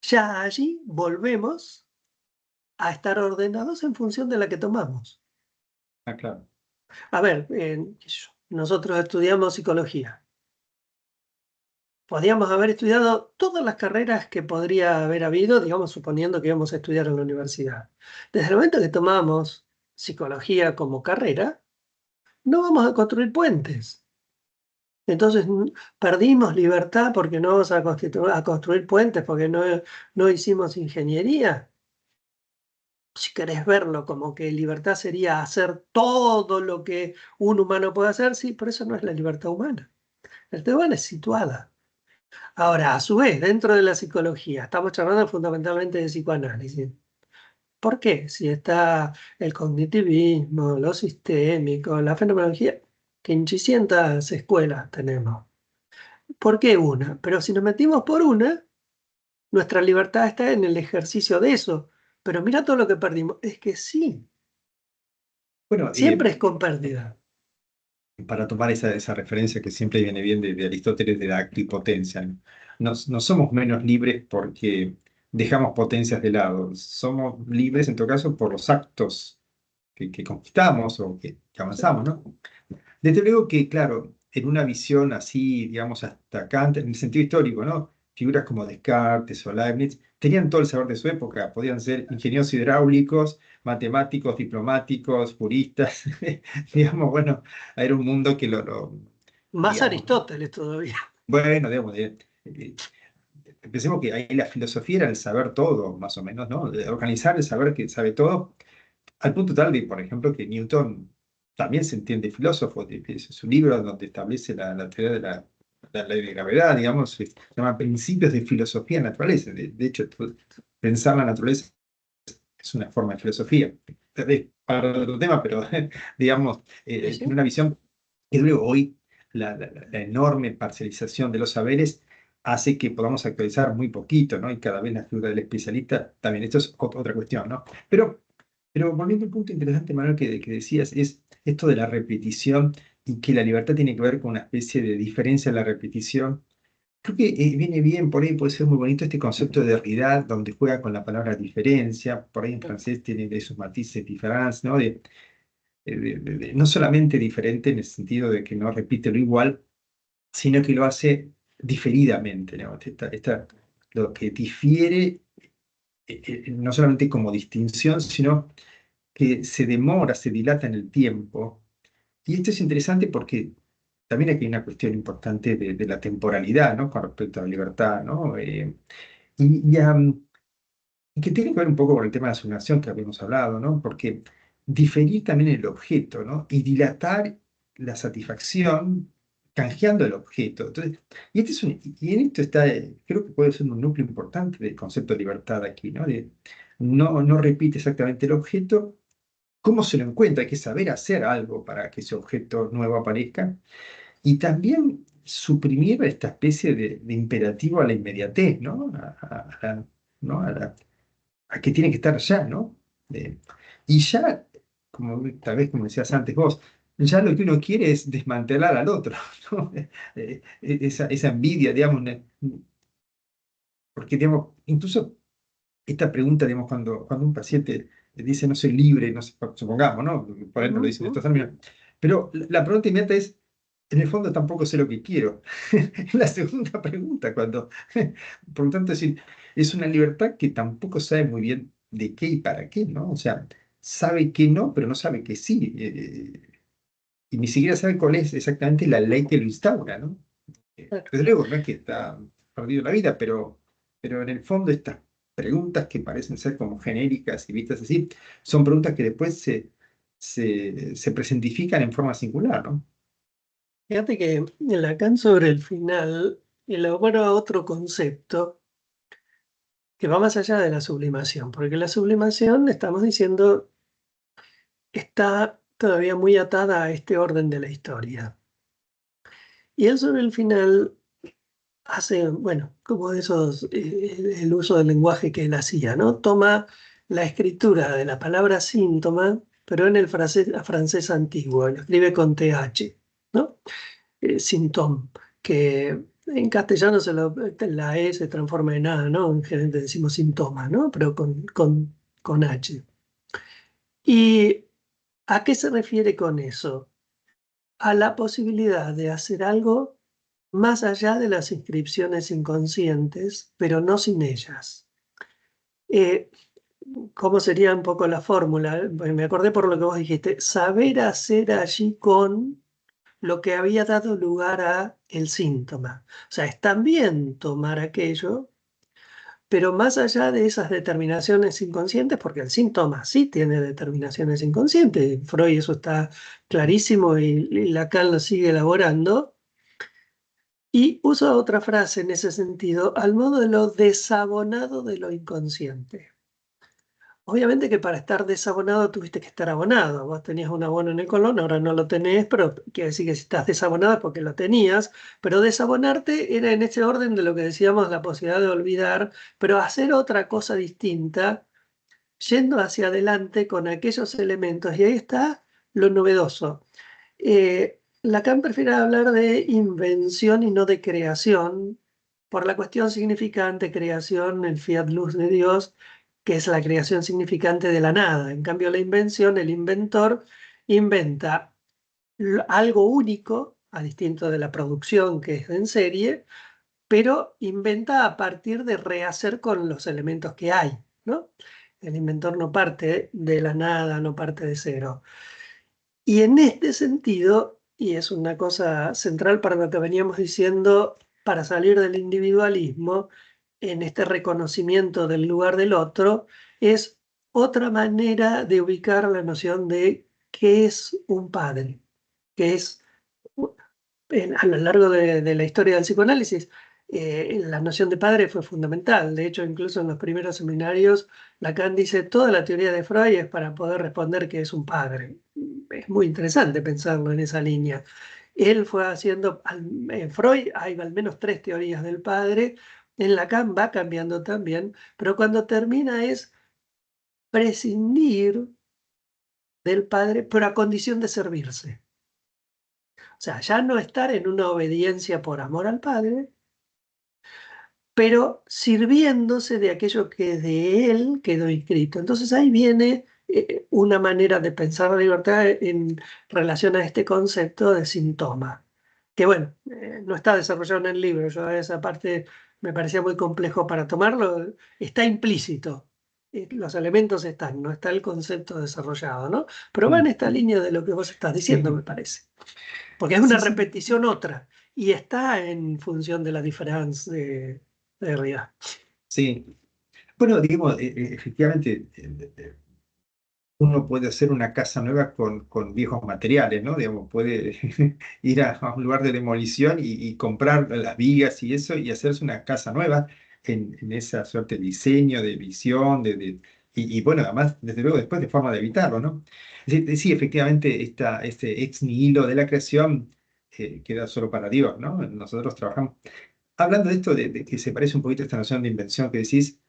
ya allí volvemos a estar ordenados en función de la que tomamos. ah, claro. A ver, nosotros estudiamos psicología. Podríamos haber estudiado todas las carreras que podría haber habido, digamos, suponiendo que íbamos a estudiar en la universidad. Desde el momento que tomamos psicología como carrera, no vamos a construir puentes. Entonces perdimos libertad porque no vamos a construir puentes, porque no hicimos ingeniería. Si querés verlo como que libertad sería hacer todo lo que un humano puede hacer, sí, pero eso no es la libertad humana. La libertad humana es situada. Ahora, a su vez, dentro de la psicología, estamos charlando fundamentalmente de psicoanálisis. ¿Por qué? Si está el cognitivismo, lo sistémico, la fenomenología, que 500 escuelas tenemos. ¿Por qué una? Pero si nos metimos por una, nuestra libertad está en el ejercicio de eso. Pero mira todo lo que perdimos. Es que sí, Bueno, siempre es con pérdida. para tomar esa referencia que siempre viene bien de Aristóteles de la actipotencia, ¿no? No somos menos libres porque dejamos potencias de lado, somos libres en todo caso por los actos que conquistamos o que avanzamos, ¿no? Desde luego que, claro, en una visión así, digamos, hasta Kant, en el sentido histórico, ¿no? Figuras como Descartes o Leibniz tenían todo el saber de su época, podían ser ingenieros hidráulicos, matemáticos, diplomáticos, juristas, digamos, bueno, era un mundo que Más digamos, Aristóteles todavía. bueno, digamos, pensemos que ahí la filosofía era el saber todo, más o menos, ¿no? De organizar el saber que sabe todo, al punto tal de, por ejemplo, que Newton también se entiende filósofo, es su libro donde establece la teoría de la ley de gravedad, digamos, se llama Principios de Filosofía de la Naturaleza. De hecho, pensar la naturaleza es una forma de filosofía. Para otro tema, pero digamos, Sí, tiene sí. una visión que luego hoy la enorme parcialización de los saberes hace que podamos actualizar muy poquito, ¿no? Y cada vez la figura del especialista, también esto es otra cuestión, ¿no? Pero volviendo al punto interesante, Manuel, que decías, es esto de la repetición y que la libertad tiene que ver con una especie de diferencia en la repetición. Creo que viene bien, por ahí puede ser muy bonito este concepto de realidad, donde juega con la palabra diferencia, por ahí en francés tiene esos matices diferentes, ¿no? No solamente diferente en el sentido de que no repite lo igual, sino que lo hace diferidamente, ¿no? Lo que difiere, no solamente como distinción, sino que se demora, se dilata en el tiempo. Y esto es interesante porque también aquí hay una cuestión importante de la temporalidad, ¿no? Con respecto a la libertad, ¿no? Y, y, am, y que tiene que ver un poco con el tema de la asignación que habíamos hablado, ¿no? Porque diferir también el objeto, ¿no? Y dilatar la satisfacción canjeando el objeto. Entonces, y en esto está, creo que puede ser un núcleo importante del concepto de libertad aquí, ¿no? No repite exactamente el objeto. ¿Cómo se lo encuentra? Hay que saber hacer algo para que ese objeto nuevo aparezca. Y también suprimir esta especie de imperativo a la inmediatez, ¿no? ¿No? A que tiene que estar ya, ¿no? Eh, y ya, como tal vez como decías antes vos, ya lo que uno quiere es desmantelar al otro, ¿no? Esa envidia, digamos, porque, digamos, incluso esta pregunta, digamos, cuando un paciente dice no soy libre, no sé, supongamos, ¿no? Por ahí no lo dicen estos términos, pero la pregunta inmediata es, en el fondo tampoco sé lo que quiero. Es la segunda pregunta, por lo tanto, es una libertad que tampoco sabe muy bien de qué y para qué, ¿no? O sea, sabe que no, pero no sabe que sí. Y ni siquiera sabe cuál es exactamente la ley que lo instaura, ¿no? Desde luego, no es que está perdido la vida, pero en el fondo estas preguntas que parecen ser como genéricas y vistas así, son preguntas que después se presentifican en forma singular, ¿no? Fíjate que Lacan sobre el final elabora otro concepto que va más allá de la sublimación, porque la sublimación, estamos diciendo, está todavía muy atada a este orden de la historia. Y él sobre el final hace, bueno, como esos, el uso del lenguaje que él hacía, ¿no? Toma la escritura de la palabra síntoma, pero en el francés antiguo, lo escribe con TH, ¿no? Symptôme, que en castellano la E se transforma en A, ¿no? En general decimos síntoma, ¿no? Pero con H. ¿Y a qué se refiere con eso? A la posibilidad de hacer algo más allá de las inscripciones inconscientes, pero no sin ellas. Eh, ¿Cómo sería un poco la fórmula? Pues me acordé por lo que vos dijiste, saber hacer allí con lo que había dado lugar a el síntoma. O sea, es también tomar aquello, pero más allá de esas determinaciones inconscientes, porque el síntoma sí tiene determinaciones inconscientes, Freud eso está clarísimo y Lacan lo sigue elaborando. Y usa otra frase en ese sentido, al modo de lo desabonado de lo inconsciente. Obviamente que para estar desabonado tuviste que estar abonado. Vos tenías un abono en el Colón, ahora no lo tenés, pero quiere decir que si estás desabonado es porque lo tenías. Pero desabonarte era en ese orden de lo que decíamos, la posibilidad de olvidar, pero hacer otra cosa distinta, yendo hacia adelante con aquellos elementos. Y ahí está lo novedoso. Lacan prefiere hablar de invención y no de creación, por la cuestión significante, creación, el fiat luz de Dios, que es la creación significante de la nada. En cambio, la invención, el inventor inventa algo único, a distinto de la producción que es en serie, pero inventa a partir de rehacer con los elementos que hay, ¿no? El inventor no parte de la nada, no parte de cero. Y en este sentido, y es una cosa central para lo que veníamos diciendo, para salir del individualismo, en este reconocimiento del lugar del otro, es otra manera de ubicar la noción de qué es un padre, que es a lo largo de la historia del psicoanálisis, la noción de padre fue fundamental. De hecho, incluso en los primeros seminarios, Lacan dice, toda la teoría de Freud es para poder responder qué es un padre. Es muy interesante pensarlo en esa línea. Él fue haciendo, en Freud hay al menos tres teorías del padre, en Lacan va cambiando también, pero cuando termina es prescindir del padre, pero a condición de servirse. O sea, ya no estar en una obediencia por amor al padre, pero sirviéndose de aquello que de él quedó inscrito. Entonces ahí viene una manera de pensar la libertad en relación a este concepto de síntoma, que bueno, no está desarrollado en el libro, yo esa parte me parecía muy complejo para tomarlo, está implícito. Los elementos están, no está el concepto desarrollado, ¿no? Pero va en Mm. esta línea de lo que vos estás diciendo, me Sí, parece. Porque es una sí, sí. repetición otra y está en función de la diferencia de realidad. Sí. Bueno, digamos, efectivamente, uno puede hacer una casa nueva con viejos materiales, ¿no? Digamos, puede ir a un lugar de demolición y comprar las vigas y eso y hacerse una casa nueva en esa suerte de diseño, de visión, y bueno, además, desde luego, después de forma de evitarlo, ¿no? Sí, efectivamente, este ex nihilo de la creación queda solo para Dios, ¿no? Nosotros trabajamos. Hablando de esto, de que se parece un poquito a esta noción de invención que decís,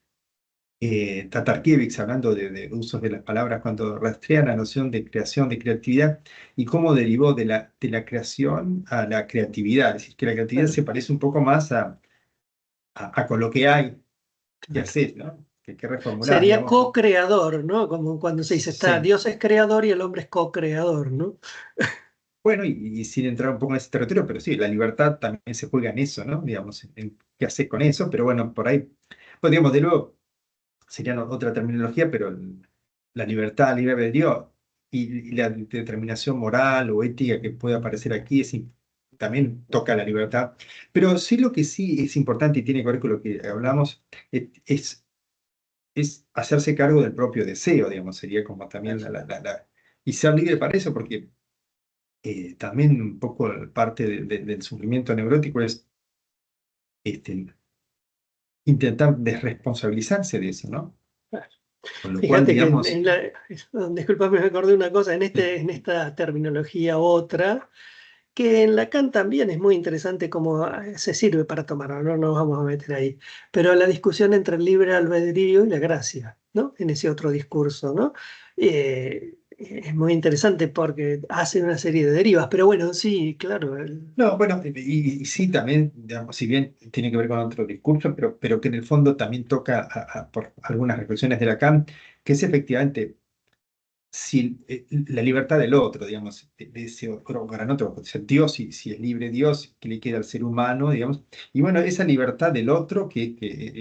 Tatarkiewicz, hablando de usos de las palabras, cuando rastrea la noción de creación, de creatividad, y cómo derivó de la creación a la creatividad. Es decir, que la creatividad Claro, se parece un poco más a con lo que hay que claro. hacer, ¿no? Que reformular, Sería digamos. co-creador, ¿no? Como cuando se dice, está, Sí. Dios es creador y el hombre es co-creador, ¿no? Bueno, y sin entrar un poco en ese territorio, pero sí, la libertad también se juega en eso, ¿no? Digamos, en qué hacer con eso, pero bueno, por ahí, pues digamos, de nuevo, sería otra terminología, pero la libertad, libre albedrío y la determinación moral o ética que puede aparecer aquí también toca la libertad. Pero sí lo que sí es importante y tiene que ver con lo que hablamos es hacerse cargo del propio deseo, digamos, sería como también y ser libre para eso, porque también un poco parte del sufrimiento neurótico es este, intentar desresponsabilizarse de eso, ¿no? Con lo cual, Fíjate que digamos, disculpame, me acordé de una cosa, en esta terminología otra, que en Lacan también es muy interesante cómo se sirve para tomarlo, no nos vamos a meter ahí, pero la discusión entre el libre albedrío y la gracia, ¿no? En ese otro discurso, ¿no? Es muy interesante porque hace una serie de derivas, pero bueno, sí, claro, no, bueno, y sí, también, digamos, si bien tiene que ver con otro discurso, pero que en el fondo también toca por algunas reflexiones de Lacan, que es efectivamente si la libertad del otro, digamos, de ese otro gran otro, o sea, Dios, si es libre Dios, que le queda al ser humano, digamos, y bueno, esa libertad del otro que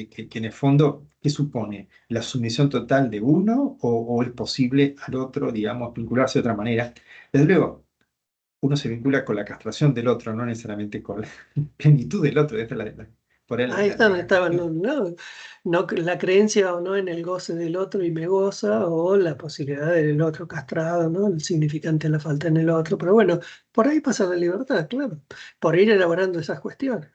en el fondo, ¿qué supone? ¿La sumisión total de uno o es posible al otro, digamos, vincularse de otra manera? Desde luego, uno se vincula con la castración del otro, no necesariamente con la plenitud del otro, esta es por él ahí está donde estaban, ¿no? No, la creencia o no en el goce del otro y me goza, o la posibilidad del otro castrado, ¿no? El significante de la falta en el otro. Pero bueno, por ahí pasa la libertad, claro, por ir elaborando esas cuestiones.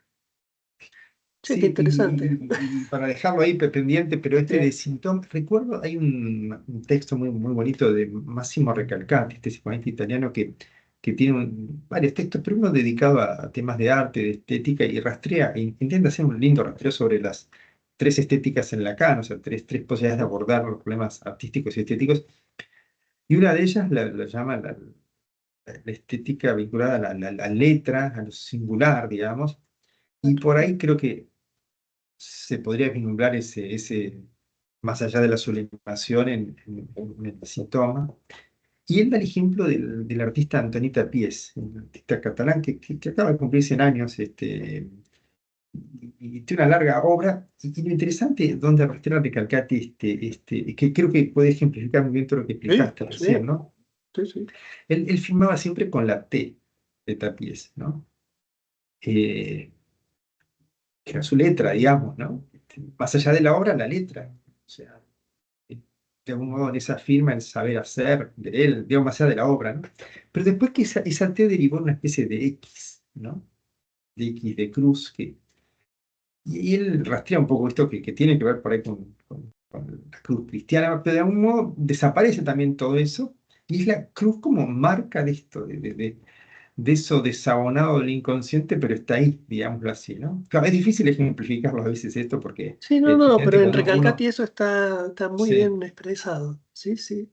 Che, qué Sí, interesante. y para dejarlo ahí pendiente, pero este de Sí, Sintón, recuerdo, hay un texto muy bonito de Massimo Recalcati, este psicoanalista italiano que tiene varios textos, pero uno dedicado a temas de arte, de estética, y rastrea, intenta hacer un lindo rastreo sobre las tres estéticas en Lacan, o sea, tres posibilidades de abordar los problemas artísticos y estéticos, y una de ellas la llama la estética vinculada a la letra, a lo singular, digamos, y por ahí creo que se podría vislumbrar más allá de la sublimación en el síntoma. Y él da el ejemplo del artista Antonita Pies, un artista catalán que acaba de cumplir 100 años, y tiene una larga obra. Y lo interesante es donde rastrea Recalcati, que creo que puede ejemplificar muy bien todo lo que sí, explicaste recién, sí, ¿no? sí, sí. Él filmaba siempre con la T de Tapies, ¿no? Eh, que era su letra, digamos, ¿no? Más allá de la obra, la letra. O sea, de algún modo en esa firma el saber hacer de él, digamos, más allá de la obra, ¿no? Pero después que esa T derivó en una especie de X, ¿no? De X de cruz, y él rastrea un poco esto que tiene que ver por ahí con la cruz cristiana, pero de algún modo desaparece también todo eso, y es la cruz como marca de esto, de eso desabonado del inconsciente, pero está ahí, digámoslo así, ¿no? Claro, es difícil ejemplificarlo a veces esto porque Sí, no, no, pero efectivamente en cuando Recalcati uno eso está muy se... bien expresado. Sí, sí,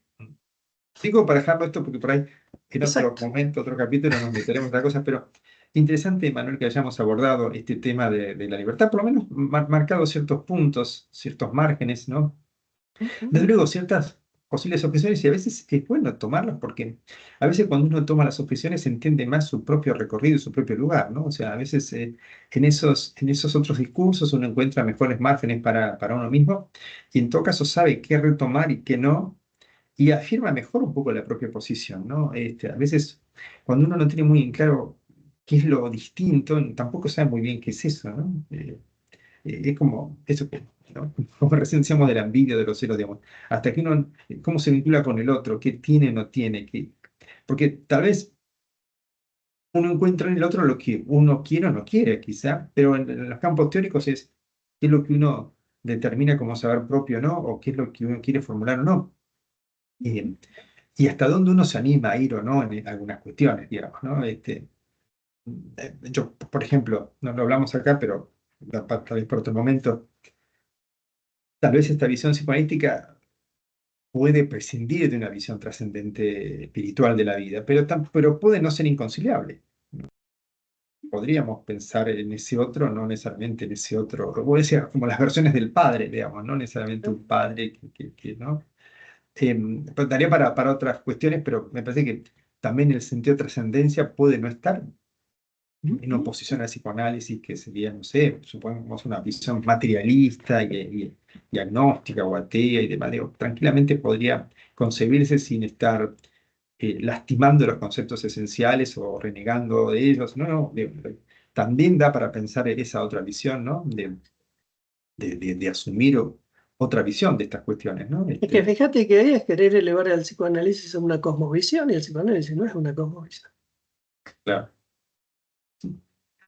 Digo para dejarlo esto porque por ahí en otro exacto. momento, otro capítulo nos meteremos en otra cosa, pero interesante, Manuel, que hayamos abordado este tema de la libertad, por lo menos marcado ciertos puntos, ciertos márgenes, ¿no? Desde Ujú. luego, ciertas posibles objeciones y a veces es bueno tomarlas porque a veces cuando uno toma las objeciones entiende más su propio recorrido y su propio lugar, ¿no? O sea, a veces en esos otros discursos uno encuentra mejores márgenes para uno mismo y en todo caso sabe qué retomar y qué no y afirma mejor un poco la propia posición, ¿no? A veces cuando uno no tiene muy en claro qué es lo distinto, tampoco sabe muy bien qué es eso, ¿no? Es como eso ¿no? Como recién decíamos de la envidia, de los celos, digamos, hasta que uno, cómo se vincula con el otro, qué tiene o no tiene, porque tal vez uno encuentra en el otro lo que uno quiere o no quiere, quizá, pero en los campos teóricos es qué es lo que uno determina como saber propio o no, o qué es lo que uno quiere formular o no. Eh, y hasta dónde uno se anima a ir o no en algunas cuestiones, digamos, ¿no? Yo, por ejemplo, no lo hablamos acá, pero tal vez por otro momento, tal vez esta visión psicoanalítica puede prescindir de una visión trascendente espiritual de la vida, pero puede no ser inconciliable. Podríamos pensar en ese otro, no necesariamente en ese otro, o decía, como las versiones del padre, digamos, no necesariamente un padre ¿no? Pero daría para otras cuestiones, pero me parece que también el sentido de trascendencia puede no estar en oposición al psicoanálisis, que sería, no sé, supongamos una visión materialista y agnóstica o atea y demás. Digo, tranquilamente podría concebirse sin estar lastimando los conceptos esenciales o renegando de ellos. No, no, también da para pensar en esa otra visión, ¿no? De asumir otra visión de estas cuestiones, ¿no? Es que fíjate que ahí es querer elevar al psicoanálisis a una cosmovisión y el psicoanálisis no es una cosmovisión. Claro.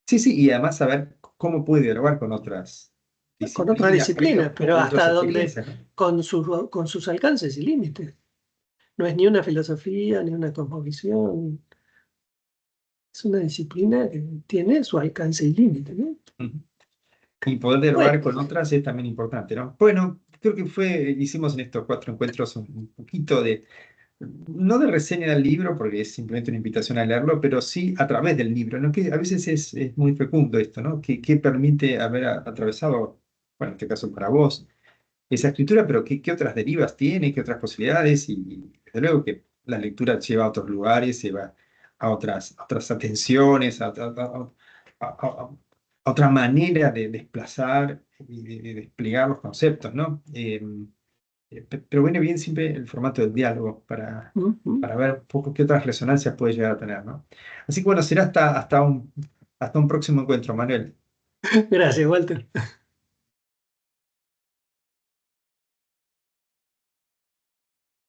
Sí, sí, y además saber cómo puede dialogar con otras Con otras disciplinas, disciplinas, pero con otras hasta donde experiencias, ¿no? con sus alcances y límites. No es ni una filosofía ni una cosmovisión, es una disciplina que tiene su alcance y límite, ¿no? Ujú. Y poder dialogar Bueno, con otras es también importante, ¿no? Bueno, creo que hicimos en estos 4 encuentros un poquito no de reseña del libro, porque es simplemente una invitación a leerlo, pero sí a través del libro, ¿no? Que a veces es muy fecundo esto, ¿no? Que permite haber atravesado, bueno, en este caso para vos, esa escritura, pero qué otras derivas tiene, qué otras posibilidades, y desde luego que la lectura lleva a otros lugares, lleva a otras atenciones, a otra manera de desplazar y de desplegar los conceptos, ¿no? Pero viene bien siempre el formato del diálogo para ver un poco qué otras resonancias puede llegar a tener, ¿no? Así que bueno, será hasta un próximo encuentro, Manuel. gracias, Walter.